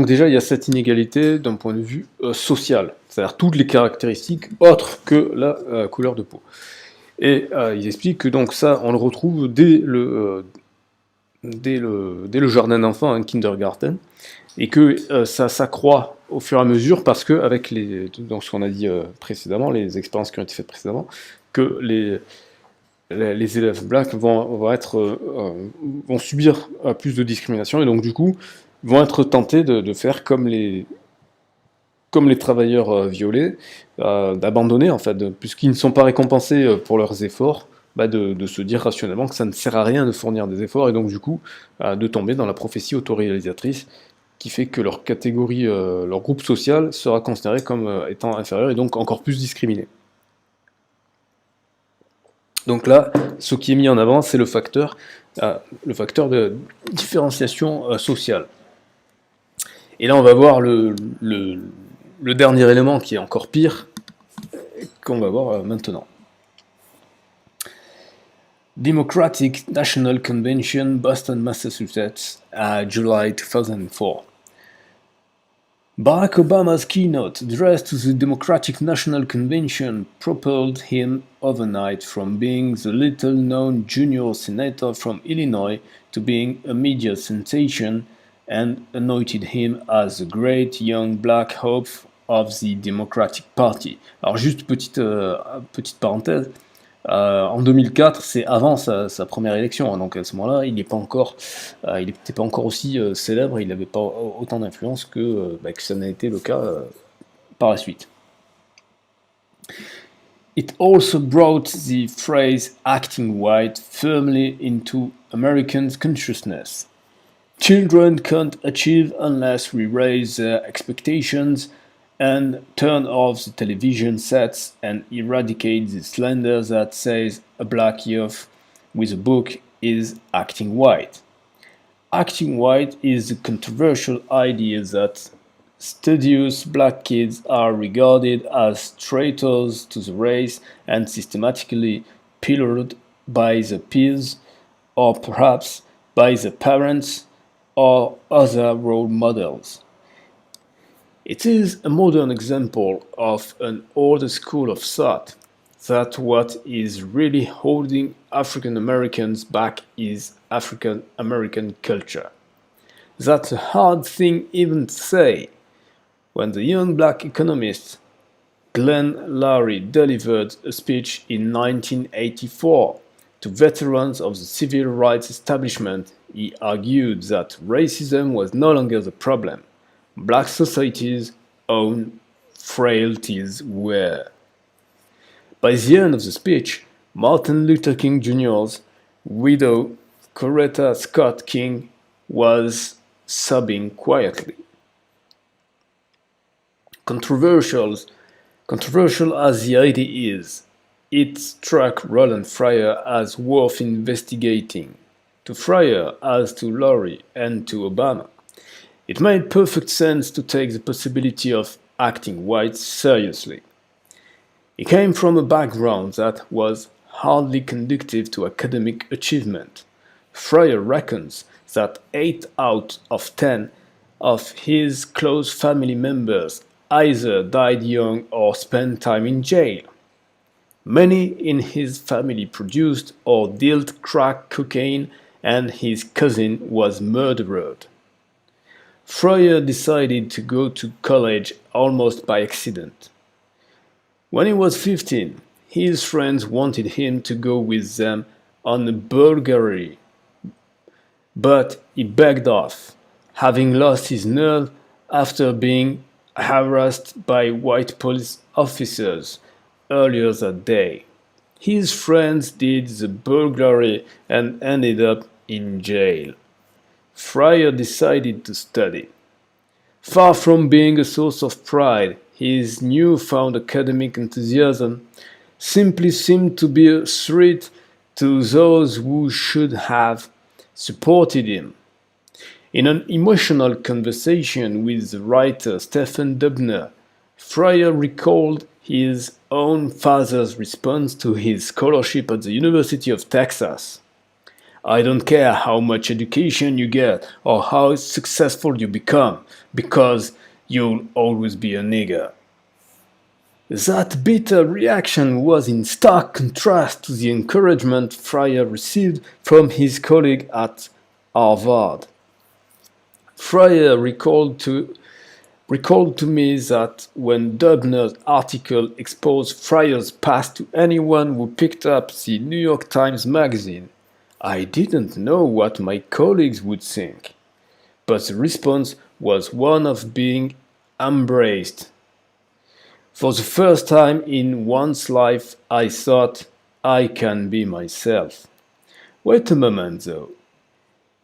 déjà, il y a cette inégalité d'un point de vue social, c'est-à-dire toutes les caractéristiques autres que la couleur de peau. Et ils expliquent que donc ça, on le retrouve dès le jardin d'enfants, un kindergarten, et que ça s'accroît au fur et à mesure parce que avec donc ce qu'on a dit précédemment, les expériences qui ont été faites précédemment, que les élèves blacks vont subir plus de discrimination et donc du coup vont être tentés de faire comme les travailleurs violés, d'abandonner en fait, puisqu'ils ne sont pas récompensés pour leurs efforts, bah de se dire rationnellement que ça ne sert à rien de fournir des efforts et donc du coup de tomber dans la prophétie autoréalisatrice qui fait que leur catégorie, leur groupe social sera considéré comme étant inférieur et donc encore plus discriminé. Donc là, ce qui est mis en avant, c'est le facteur de différenciation sociale. Et là, on va voir le dernier élément qui est encore pire, qu'on va voir maintenant. Democratic National Convention, Boston, Massachusetts, July 2004. Barack Obama's keynote address to the Democratic National Convention propelled him overnight from being the little-known junior senator from Illinois to being a media sensation and anointed him as the great young black hope of the Democratic Party. Alors juste petite parenthèse, en 2004, c'est avant sa première élection, hein, donc à ce moment-là, il n'était pas encore aussi célèbre, il n'avait pas autant d'influence que ça n'a été le cas par la suite. It also brought the phrase acting white firmly into American consciousness. Children can't achieve unless we raise their expectations and turn off the television sets and eradicate the slander that says a black youth with a book is acting white. Acting white is the controversial idea that studious black kids are regarded as traitors to the race and systematically pillared by the peers or perhaps by the parents or other role models. It is a modern example of an older school of thought that what is really holding African Americans back is African American culture. That's a hard thing even to say. When the young black economist Glenn Loury delivered a speech in 1984 to veterans of the civil rights establishment, he argued that racism was no longer the problem. Black society's own frailties were. By the end of the speech, Martin Luther King Jr.'s widow, Coretta Scott King, was sobbing quietly. Controversial as the idea is, it struck Roland Fryer as worth investigating, to Fryer as to Laurie and to Obama. It made perfect sense to take the possibility of acting white seriously. He came from a background that was hardly conducive to academic achievement. Fryer reckons that 8 out of 10 of his close family members either died young or spent time in jail. Many in his family produced or dealt crack cocaine, and his cousin was murdered. Freyer decided to go to college almost by accident. When he was 15, his friends wanted him to go with them on a burglary, but he begged off, having lost his nerve after being harassed by white police officers earlier that day. His friends did the burglary and ended up in jail. Fryer decided to study. Far from being a source of pride, his newfound academic enthusiasm simply seemed to be a threat to those who should have supported him. In an emotional conversation with the writer Stephen Dubner, Fryer recalled his own father's response to his scholarship at the University of Texas. "I don't care how much education you get or how successful you become, because you'll always be a nigger." That bitter reaction was in stark contrast to the encouragement Fryer received from his colleague at Harvard. Fryer recalled to me that when Dubner's article exposed Fryer's past to anyone who picked up the New York Times magazine, I didn't know what my colleagues would think, but the response was one of being embraced. For the first time in one's life, I thought, I can be myself. Wait a moment, though.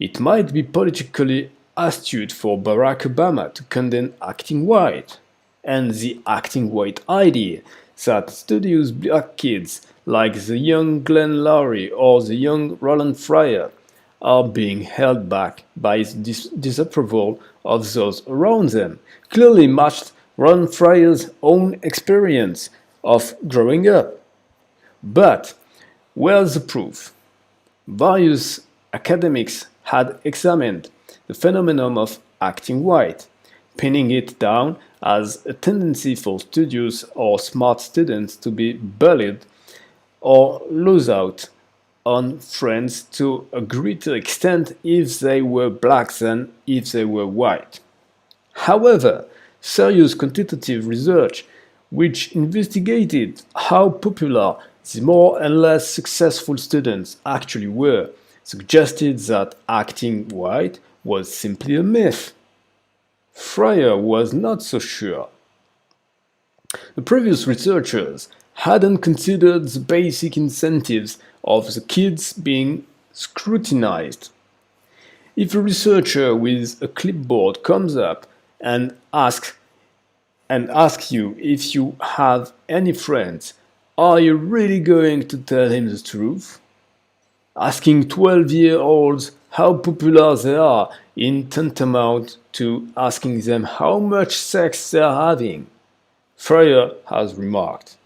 It might be politically astute for Barack Obama to condemn acting white, and the acting white idea that studious black kids like the young Glenn Lowry or the young Roland Fryer are being held back by the disapproval of those around them clearly matched Roland Fryer's own experience of growing up. But where's the proof? Various academics had examined the phenomenon of acting white, pinning it down as a tendency for studious or smart students to be bullied or lose out on friends to a greater extent if they were black than if they were white. However, serious quantitative research, which investigated how popular the more and less successful students actually were, suggested that acting white was simply a myth. Fryer was not so sure. The previous researchers hadn't considered the basic incentives of the kids being scrutinized. If a researcher with a clipboard comes up and asks you if you have any friends, are you really going to tell him the truth? Asking 12-year-olds how popular they are is tantamount to asking them how much sex they are having. Fryer has remarked.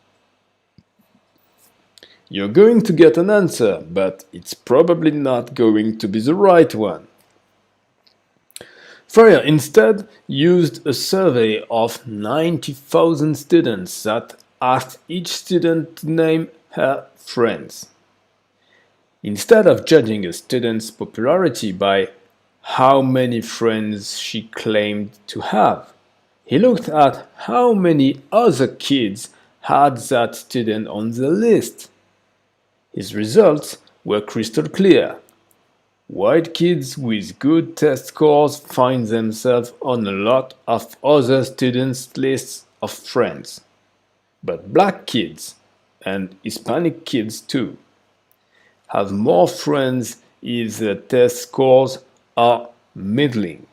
You're going to get an answer, but it's probably not going to be the right one. Fryer instead used a survey of 90,000 students that asked each student to name her friends. Instead of judging a student's popularity by how many friends she claimed to have, he looked at how many other kids had that student on the list. His results were crystal clear. White kids with good test scores find themselves on a lot of other students' lists of friends. But black kids, and Hispanic kids too, have more friends if their test scores are middling.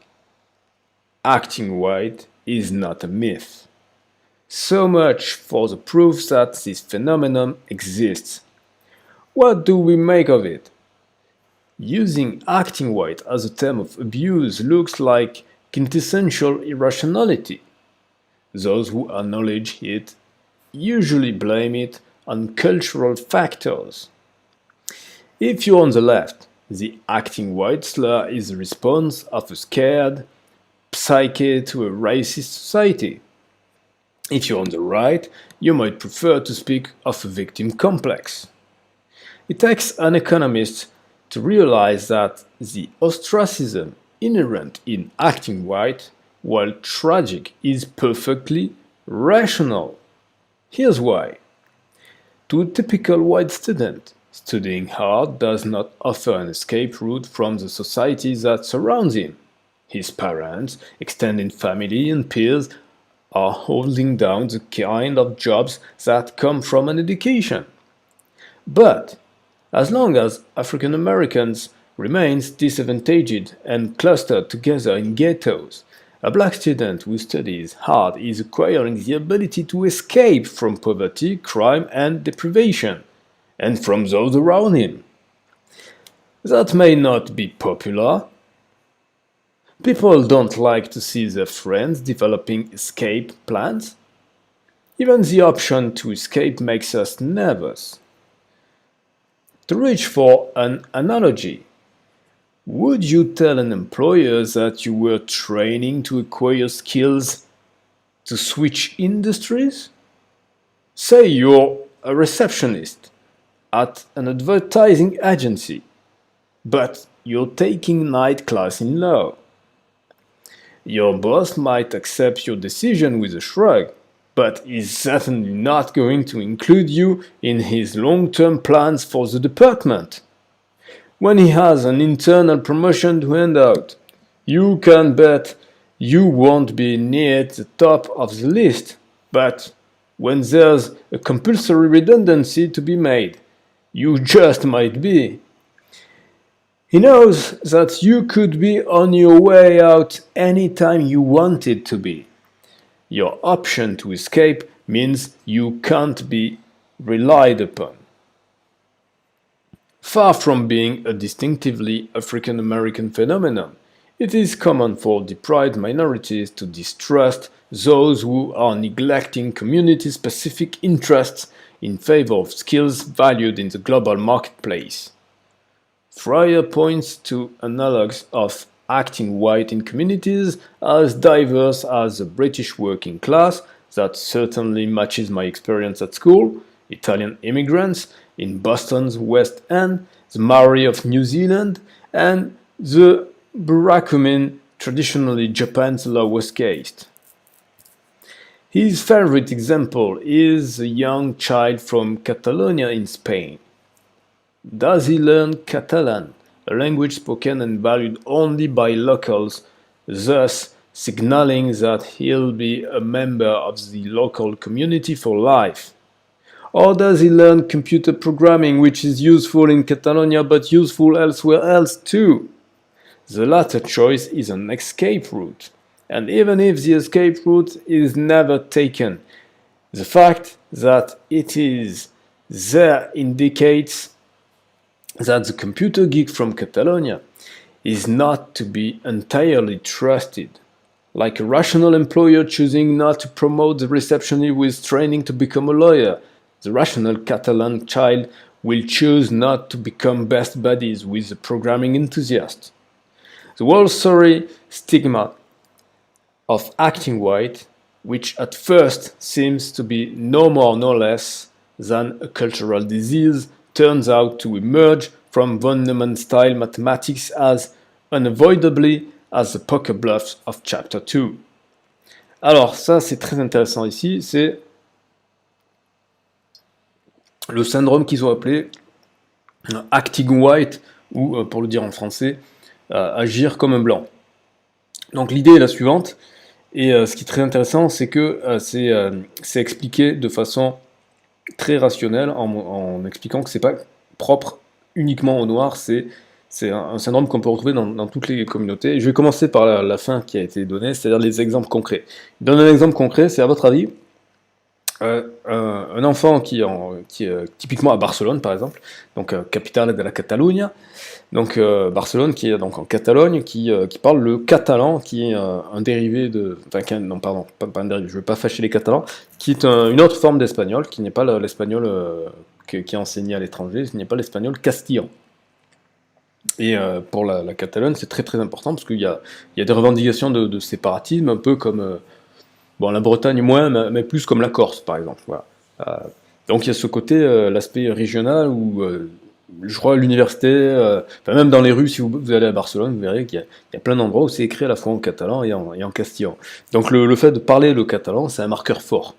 Acting white is not a myth. So much for the proof that this phenomenon exists. What do we make of it? Using acting white as a term of abuse looks like quintessential irrationality. Those who acknowledge it usually blame it on cultural factors. If you're on the left, the acting white slur is the response of a scared, psyche to a racist society. If you're on the right, you might prefer to speak of a victim complex. It takes an economist to realize that the ostracism inherent in acting white, while tragic, is perfectly rational. Here's why. To a typical white student, studying hard does not offer an escape route from the society that surrounds him. His parents, extended family, and peers are holding down the kind of jobs that come from an education. But as long as African Americans remain disadvantaged and clustered together in ghettos, a black student who studies hard is acquiring the ability to escape from poverty, crime, and deprivation, and from those around him. That may not be popular. People don't like to see their friends developing escape plans. Even the option to escape makes us nervous. To reach for an analogy, would you tell an employer that you were training to acquire skills to switch industries? Say you're a receptionist at an advertising agency, but you're taking night class in law. Your boss might accept your decision with a shrug, but is certainly not going to include you in his long-term plans for the department. When he has an internal promotion to hand out, you can bet you won't be near the top of the list. But when there's a compulsory redundancy to be made, you just might be. He knows that you could be on your way out anytime you wanted to be. Your option to escape means you can't be relied upon. Far from being a distinctively African American phenomenon, it is common for deprived minorities to distrust those who are neglecting community-specific interests in favor of skills valued in the global marketplace. Fryer points to analogues of acting white in communities as diverse as the British working class, that certainly matches my experience at school, Italian immigrants in Boston's West End, the Maori of New Zealand, and the Burakumin, traditionally Japan's lowest caste. His favorite example is a young child from Catalonia in Spain. Does he learn Catalan, a language spoken and valued only by locals, thus signaling that he'll be a member of the local community for life? Or does he learn computer programming, which is useful in Catalonia but useful elsewhere else too? The latter choice is an escape route, and even if the escape route is never taken, the fact that it is there indicates that the computer geek from Catalonia is not to be entirely trusted. Like a rational employer choosing not to promote the receptionist with training to become a lawyer, the rational Catalan child will choose not to become best buddies with the programming enthusiast. The whole sorry stigma of acting white, which at first seems to be no more no less than a cultural disease, turns out to emerge from von Neumann-style mathematics as unavoidably as the poker bluffs of chapter 2. Alors ça c'est très intéressant ici, c'est le syndrome qu'ils ont appelé acting white, ou pour le dire en français, agir comme un blanc. Donc l'idée est la suivante, et ce qui est très intéressant, c'est que c'est expliqué de façon très rationnelle, en expliquant que c'est pas propre uniquement aux Noirs, c'est un syndrome qu'on peut retrouver dans toutes les communautés. Je vais commencer par la fin qui a été donnée, c'est-à-dire les exemples concrets. Je donne un exemple concret, c'est à votre avis, un enfant qui est typiquement à Barcelone par exemple, donc capitale de la Catalunya, donc Barcelone qui est donc en Catalogne, qui parle le catalan, qui est un dérivé de, enfin non pardon, pas un dérivé, je veux pas fâcher les Catalans, qui est une autre forme d'espagnol, qui n'est pas l'espagnol qui est enseigné à l'étranger, ce n'est pas l'espagnol castillan. Et pour la Catalogne, c'est très très important parce qu'il y a des revendications de séparatisme, un peu comme bon, la Bretagne moins, mais plus comme la Corse, par exemple. Voilà. Euh, donc il y a ce côté, l'aspect régional où je crois l'université, enfin, même dans les rues, si vous allez à Barcelone, vous verrez qu'il y a plein d'endroits où c'est écrit à la fois en catalan et en castillan. Donc le fait de parler le catalan, c'est un marqueur fort.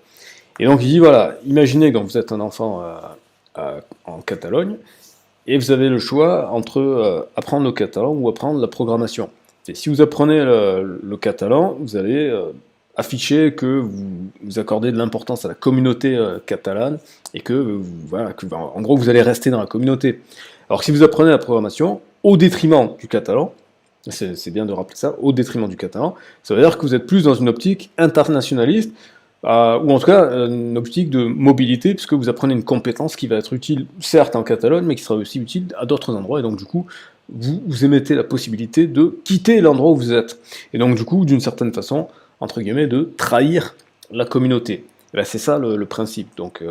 Et donc il dit voilà, imaginez que vous êtes un enfant en Catalogne, et vous avez le choix entre apprendre le catalan ou apprendre la programmation. Et si vous apprenez le catalan, vous allez afficher que vous accordez de l'importance à la communauté catalane et que, voilà, en gros, vous allez rester dans la communauté. Alors que si vous apprenez la programmation, au détriment du catalan, c'est bien de rappeler ça, au détriment du catalan, ça veut dire que vous êtes plus dans une optique internationaliste, ou en tout cas une optique de mobilité, puisque vous apprenez une compétence qui va être utile, certes en Catalogne, mais qui sera aussi utile à d'autres endroits, et donc du coup, vous émettez la possibilité de quitter l'endroit où vous êtes. Et donc du coup, d'une certaine façon, entre guillemets, de trahir la communauté. Et ben, c'est ça le principe. Donc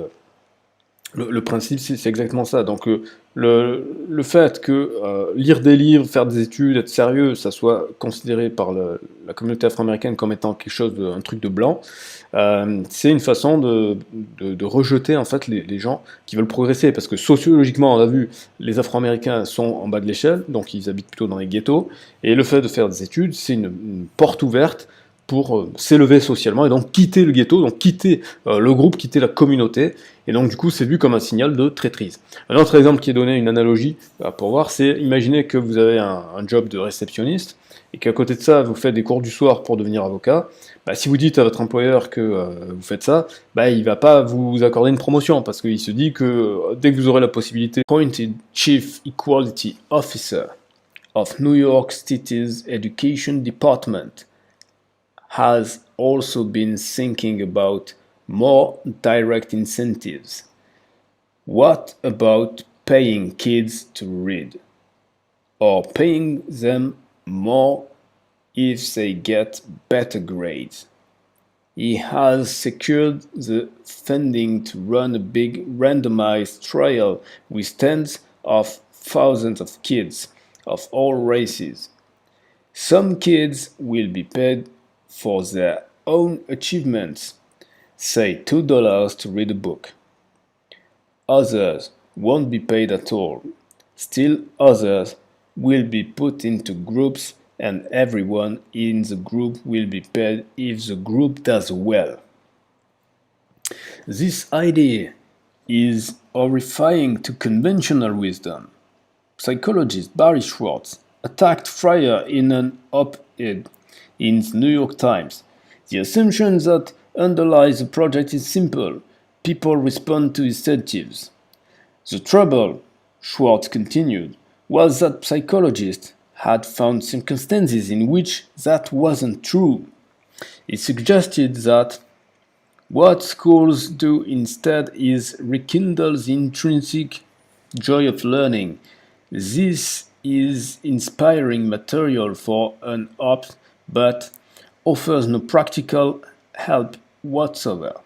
le principe, c'est exactement ça. Donc le fait que lire des livres, faire des études, être sérieux, ça soit considéré par la communauté afro-américaine comme étant quelque chose, un truc de blanc, c'est une façon de rejeter en fait les gens qui veulent progresser. Parce que sociologiquement, on a vu, les Afro-Américains sont en bas de l'échelle, donc ils habitent plutôt dans les ghettos. Et le fait de faire des études, c'est une porte ouverte pour s'élever socialement et donc quitter le ghetto, donc quitter le groupe, quitter la communauté. Et donc du coup, c'est vu comme un signal de traîtrise. Un autre exemple qui est donné, une analogie pour voir, c'est imaginez que vous avez un job de réceptionniste et qu'à côté de ça, vous faites des cours du soir pour devenir avocat. Bah, si vous dites à votre employeur que vous faites ça, bah, il ne va pas vous accorder une promotion parce qu'il se dit que dès que vous aurez la possibilité, appointed Chief Equality Officer of New York City's Education Department has also been thinking about more direct incentives. What about paying kids to read? Or paying them more if they get better grades? He has secured the funding to run a big randomized trial with tens of thousands of kids of all races. Some kids will be paid for their own achievements, say $2 to read a book. Others won't be paid at all. Still others will be put into groups and everyone in the group will be paid if the group does well. This idea is horrifying to conventional wisdom. Psychologist Barry Schwartz attacked Fryer in an op-ed in the New York Times. The assumption that underlies the project is simple. People respond to incentives. The trouble, Schwartz continued, was that psychologists had found circumstances in which that wasn't true. He suggested that what schools do instead is rekindle the intrinsic joy of learning. This is inspiring material for an op, but offers no practical help whatsoever.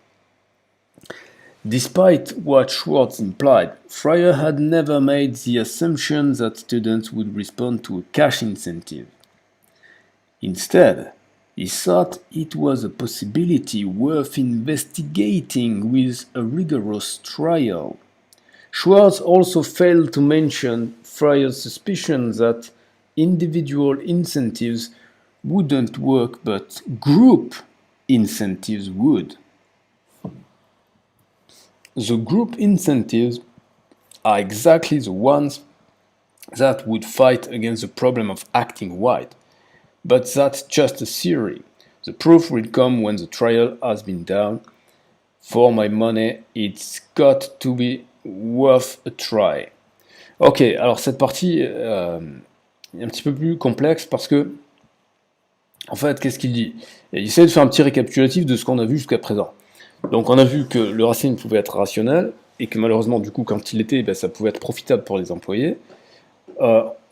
Despite what Schwartz implied, Fryer had never made the assumption that students would respond to a cash incentive. Instead, he thought it was a possibility worth investigating with a rigorous trial. Schwartz also failed to mention Fryer's suspicion that individual incentives wouldn't work, but group incentives would. The group incentives are exactly the ones that would fight against the problem of acting white. But that's just a theory. The proof will come when the trial has been done. For my money, it's got to be worth a try. Ok, alors cette partie est un petit peu plus complexe parce que, en fait, qu'est-ce qu'il dit? Il essaie de faire un petit récapitulatif de ce qu'on a vu jusqu'à présent. Donc on a vu que le racisme pouvait être rationnel, et que malheureusement, du coup, quand il était, ça pouvait être profitable pour les employés.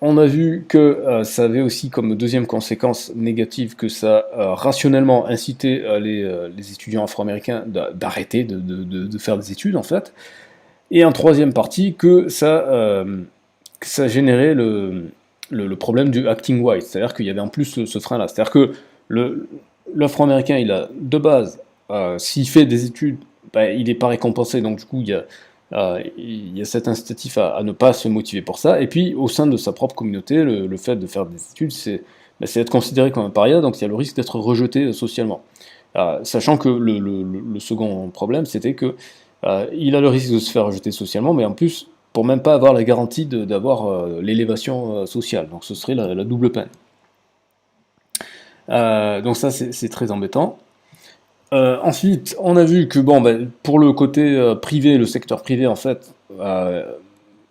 On a vu que ça avait aussi comme deuxième conséquence négative que ça rationnellement incitait les étudiants afro-américains d'arrêter de faire des études, en fait. Et en troisième partie, que ça générait le problème du acting white, c'est-à-dire qu'il y avait en plus ce frein-là. C'est-à-dire que l'Afro-Américain, il a de base, s'il fait des études, bah, il n'est pas récompensé, donc du coup, il y a cet incitatif à ne pas se motiver pour ça. Et puis, au sein de sa propre communauté, le fait de faire des études, c'est être considéré comme un paria, donc il y a le risque d'être rejeté socialement. Sachant que le second problème, c'était que il a le risque de se faire rejeter socialement, mais en plus, pour même pas avoir la garantie d'avoir l'élévation sociale. Donc ce serait la double peine. Donc ça, c'est très embêtant. Ensuite, on a vu que bon, ben, pour le côté privé, le secteur privé, en fait,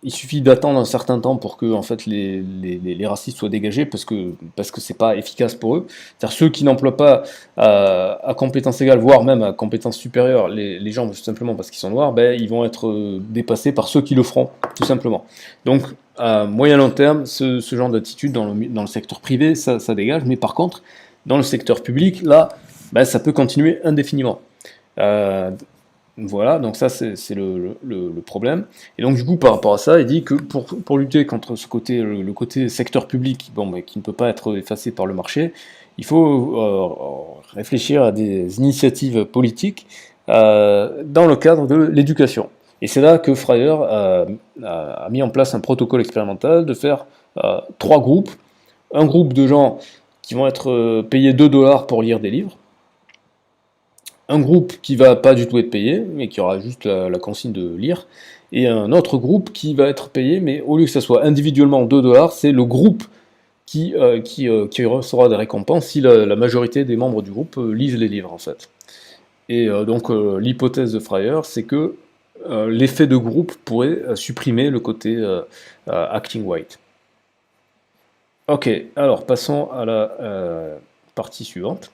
il suffit d'attendre un certain temps pour que en fait, les racistes soient dégagés parce que c'est pas efficace pour eux. C'est-à-dire ceux qui n'emploient pas à compétence égale, voire même à compétence supérieure, les gens, tout simplement parce qu'ils sont noirs, ben, ils vont être dépassés par ceux qui le feront, tout simplement. Donc, à moyen long terme, ce genre d'attitude dans le secteur privé, ça dégage, mais par contre, dans le secteur public, là, ben, ça peut continuer indéfiniment. Euh, voilà, donc ça c'est le problème. Et donc du coup par rapport à ça, il dit que pour lutter contre ce côté, le côté secteur public, bon, mais qui ne peut pas être effacé par le marché, il faut réfléchir à des initiatives politiques dans le cadre de l'éducation. Et c'est là que Fryer a mis en place un protocole expérimental de faire trois groupes. Un groupe de gens qui vont être payés 2 dollars pour lire des livres, un groupe qui va pas du tout être payé, mais qui aura juste la consigne de lire, et un autre groupe qui va être payé, mais au lieu que ça soit individuellement 2 dollars, c'est le groupe qui recevra des récompenses si la majorité des membres du groupe lisent les livres en fait. Et donc l'hypothèse de Fryer, c'est que l'effet de groupe pourrait supprimer le côté acting white. Ok, alors passons à la partie suivante.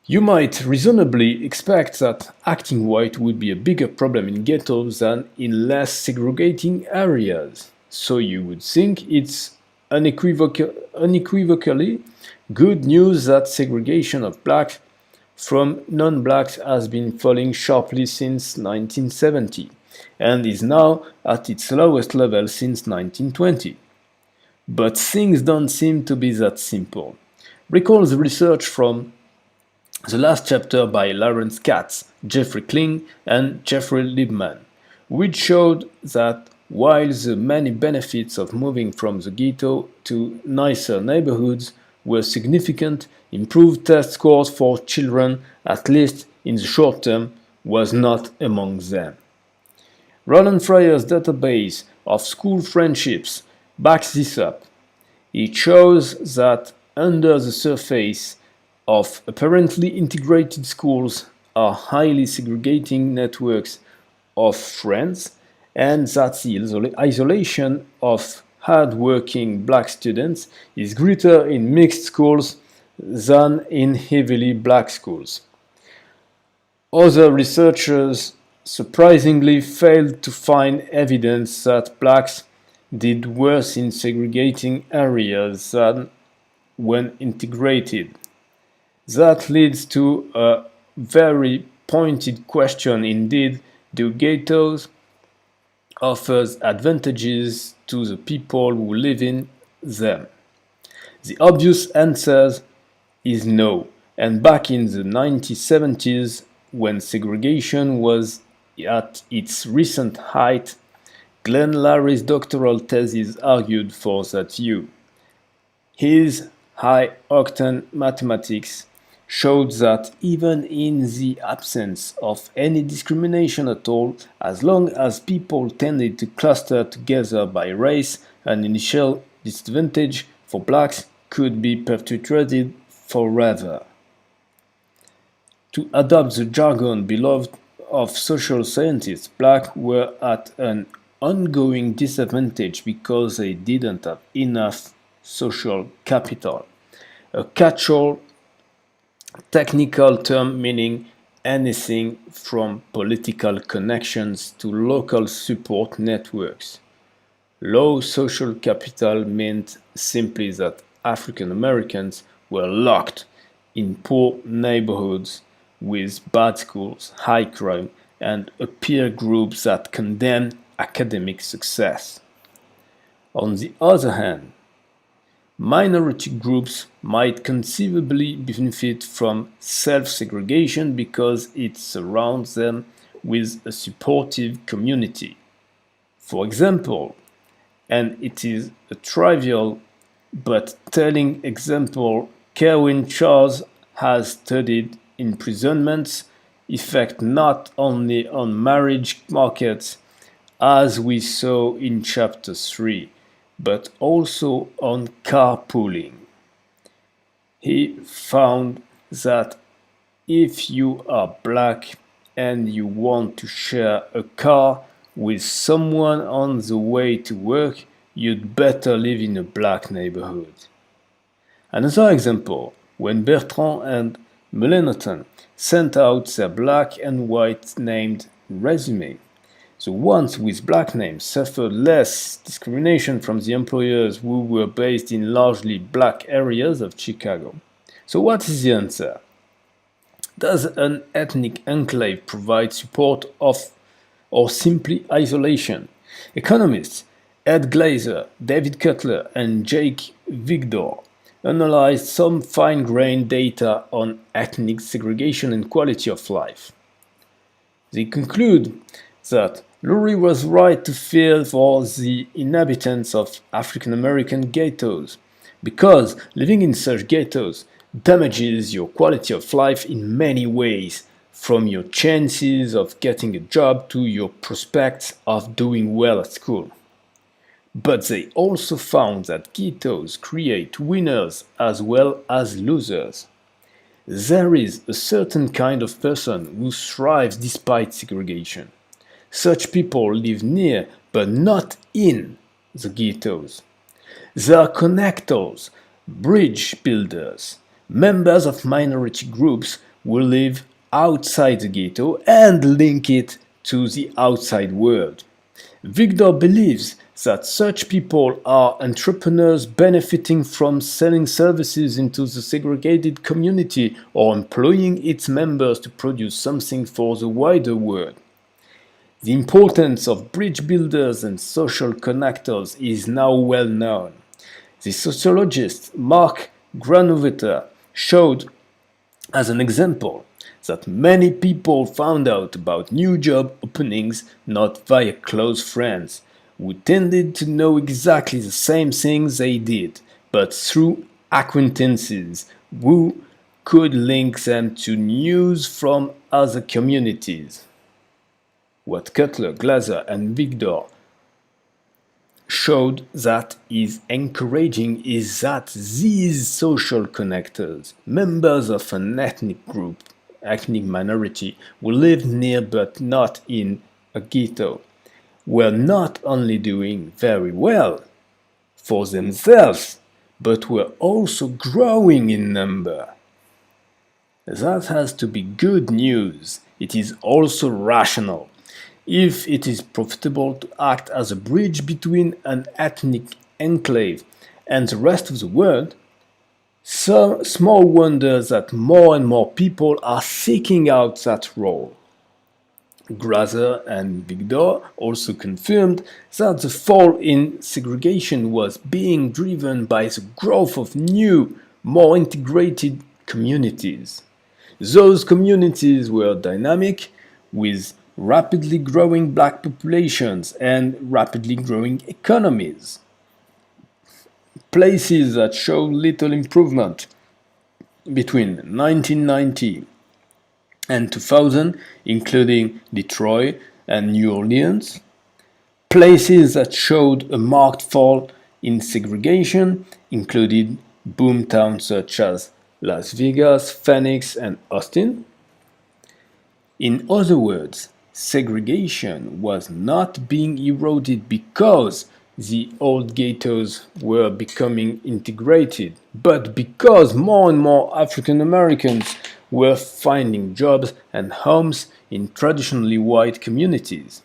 You might reasonably expect that acting white would be a bigger problem in ghettos than in less segregating areas. So you would think it's unequivocally good news that segregation of blacks from non-blacks has been falling sharply since 1970 and is now at its lowest level since 1920. But things don't seem to be that simple. Recall the research from the last chapter by Lawrence Katz, Jeffrey Kling, and Jeffrey Liebman, which showed that while the many benefits of moving from the ghetto to nicer neighborhoods were significant, improved test scores for children, at least in the short term, was not among them. Roland Fryer's database of school friendships backs this up. It shows that under the surface of apparently integrated schools are highly segregating networks of friends, and that the isolation of hard-working black students is greater in mixed schools than in heavily black schools. Other researchers surprisingly failed to find evidence that blacks did worse in segregating areas than when integrated. That leads to a very pointed question indeed: do ghettos offer advantages to the people who live in them? The obvious answer is no, and back in the 1970s, when segregation was at its recent height, Glenn Larry's doctoral thesis argued for that view. His high-octane mathematics showed that even in the absence of any discrimination at all, as long as people tended to cluster together by race, an initial disadvantage for blacks could be perpetuated forever. To adopt the jargon beloved of social scientists, blacks were at an ongoing disadvantage because they didn't have enough social capital, a catch-all technical term meaning anything from political connections to local support networks. Low social capital meant simply that African Americans were locked in poor neighborhoods with bad schools, high crime, and a peer group that condemned academic success. On the other hand, minority groups might conceivably benefit from self-segregation because it surrounds them with a supportive community. For example, and it is a trivial but telling example, Kerwin Charles has studied imprisonment's effect not only on marriage markets, as we saw in chapter 3, but also on carpooling. He found that if you are black and you want to share a car with someone on the way to work, you'd better live in a black neighborhood. Another example, when Bertrand and Melanchthon sent out their black and white named resume, the ones with black names suffered less discrimination from the employers who were based in largely black areas of Chicago. So what is the answer? Does an ethnic enclave provide support of or simply isolation? Economists Ed Glazer, David Cutler, and Jake Vigdor analyzed some fine-grained data on ethnic segregation and quality of life. They conclude that Lurie was right to fear for the inhabitants of African American ghettos, because living in such ghettos damages your quality of life in many ways, from your chances of getting a job to your prospects of doing well at school. But they also found that ghettos create winners as well as losers. There is a certain kind of person who thrives despite segregation. Such people live near, but not in, the ghettos. They are connectors, bridge builders, members of minority groups who live outside the ghetto and link it to the outside world. Victor believes that such people are entrepreneurs benefiting from selling services into the segregated community or employing its members to produce something for the wider world. The importance of bridge builders and social connectors is now well known. The sociologist Mark Granovetter showed, as an example, that many people found out about new job openings not via close friends, who tended to know exactly the same things they did, but through acquaintances who could link them to news from other communities. What Cutler, Glaser, and Victor showed that is encouraging is that these social connectors, members of an ethnic group, ethnic minority, who lived near but not in a ghetto, were not only doing very well for themselves, but were also growing in number. That has to be good news. It is also rational. If it is profitable to act as a bridge between an ethnic enclave and the rest of the world, so small wonder that more and more people are seeking out that role. Grazer and Victor also confirmed that the fall in segregation was being driven by the growth of new, more integrated communities. Those communities were dynamic, with rapidly growing black populations and rapidly growing economies. Places that showed little improvement between 1990 and 2000, including Detroit and New Orleans. Places that showed a marked fall in segregation included boomtowns such as Las Vegas, Phoenix, and Austin. In other words, segregation was not being eroded because the old ghettos were becoming integrated, but because more and more African Americans were finding jobs and homes in traditionally white communities.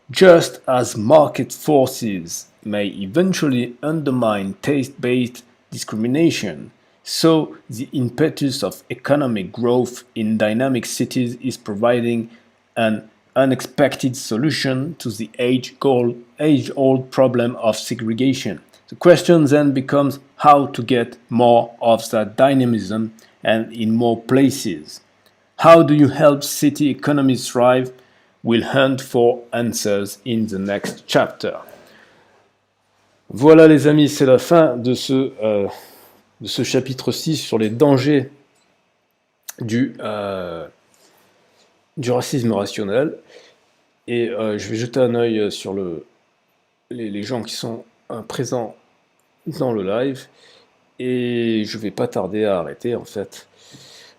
Just as market forces may eventually undermine taste-based discrimination, so the impetus of economic growth in dynamic cities is providing an unexpected solution to the age-old problem of segregation. The question then becomes how to get more of that dynamism and in more places. How do you help city economies thrive? We'll hunt for answers in the next chapter. Voilà les amis, c'est la fin de ce chapitre 6 sur les dangers du racisme rationnel. Et je vais jeter un œil sur les gens qui sont présents dans le live. Et je vais pas tarder à arrêter en fait.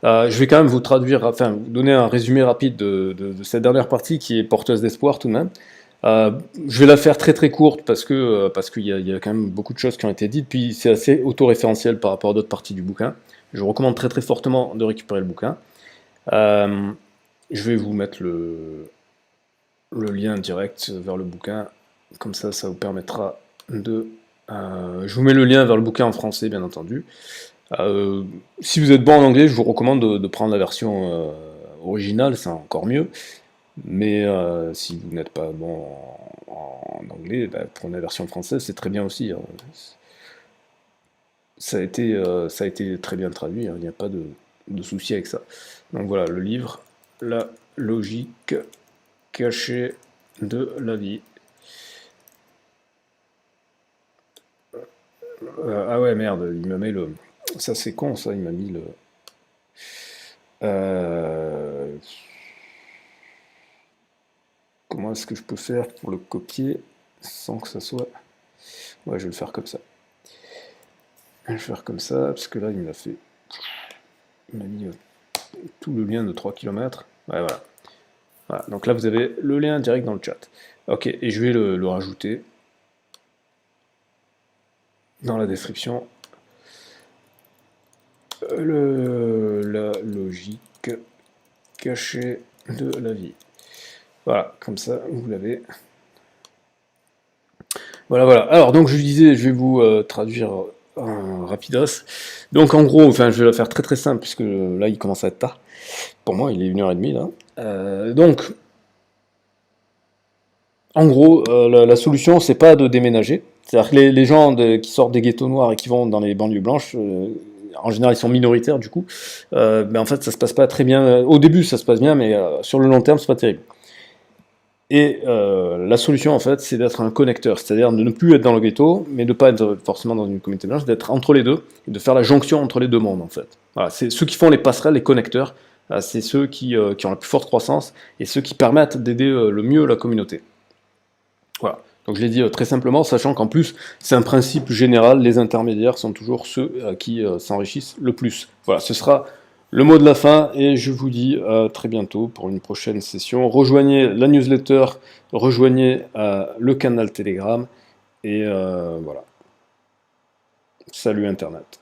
Je vais quand même vous traduire, enfin vous donner un résumé rapide de cette dernière partie qui est porteuse d'espoir tout de même. Je vais la faire très très courte parce qu'il y a quand même beaucoup de choses qui ont été dites, puis c'est assez autoréférentiel par rapport à d'autres parties du bouquin. Je vous recommande très très fortement de récupérer le bouquin. Je vais vous mettre le lien direct vers le bouquin, comme ça vous permettra de... je vous mets le lien vers le bouquin en français bien entendu. Si vous êtes bon en anglais, je vous recommande de prendre la version originale, c'est encore mieux. Mais si vous n'êtes pas bon en anglais, prenez la version française, c'est très bien aussi. Hein. Ça a été très bien traduit, il n'y a pas de souci avec ça. Donc voilà, le livre, La logique cachée de la vie. Ah ouais, merde, il m'a mis le... Ça c'est con, ça, il m'a mis le... Comment est-ce que je peux faire pour le copier sans que ça soit... Ouais, je vais le faire comme ça. Je vais le faire comme ça, parce que là, il m'a mis tout le lien de 3 km. Ouais, voilà. Voilà. Donc là, vous avez le lien direct dans le chat. Ok, et je vais le rajouter dans la description. La logique cachée de la vie. Voilà, comme ça, vous l'avez. Voilà. Alors, donc, je disais, je vais vous traduire rapidos. Donc, en gros, enfin, je vais la faire très très simple, puisque là, il commence à être tard. Pour moi, il est 1h30, là. Donc, en gros, la solution, c'est pas de déménager. C'est-à-dire que les gens qui sortent des ghettos noirs et qui vont dans les banlieues blanches, en général, ils sont minoritaires, du coup. Mais en fait, ça se passe pas très bien. Au début, ça se passe bien, mais sur le long terme, c'est pas terrible. Et la solution, en fait, c'est d'être un connecteur, c'est-à-dire de ne plus être dans le ghetto, mais de ne pas être forcément dans une communauté blanche, d'être entre les deux, et de faire la jonction entre les deux mondes, en fait. Voilà, c'est ceux qui font les passerelles, les connecteurs, c'est ceux qui ont la plus forte croissance, et ceux qui permettent d'aider le mieux la communauté. Voilà, donc je l'ai dit très simplement, sachant qu'en plus, c'est un principe général, les intermédiaires sont toujours ceux qui s'enrichissent le plus. Voilà, ce sera le mot de la fin, et je vous dis à très bientôt pour une prochaine session. Rejoignez la newsletter, rejoignez le canal Telegram, et voilà. Salut Internet.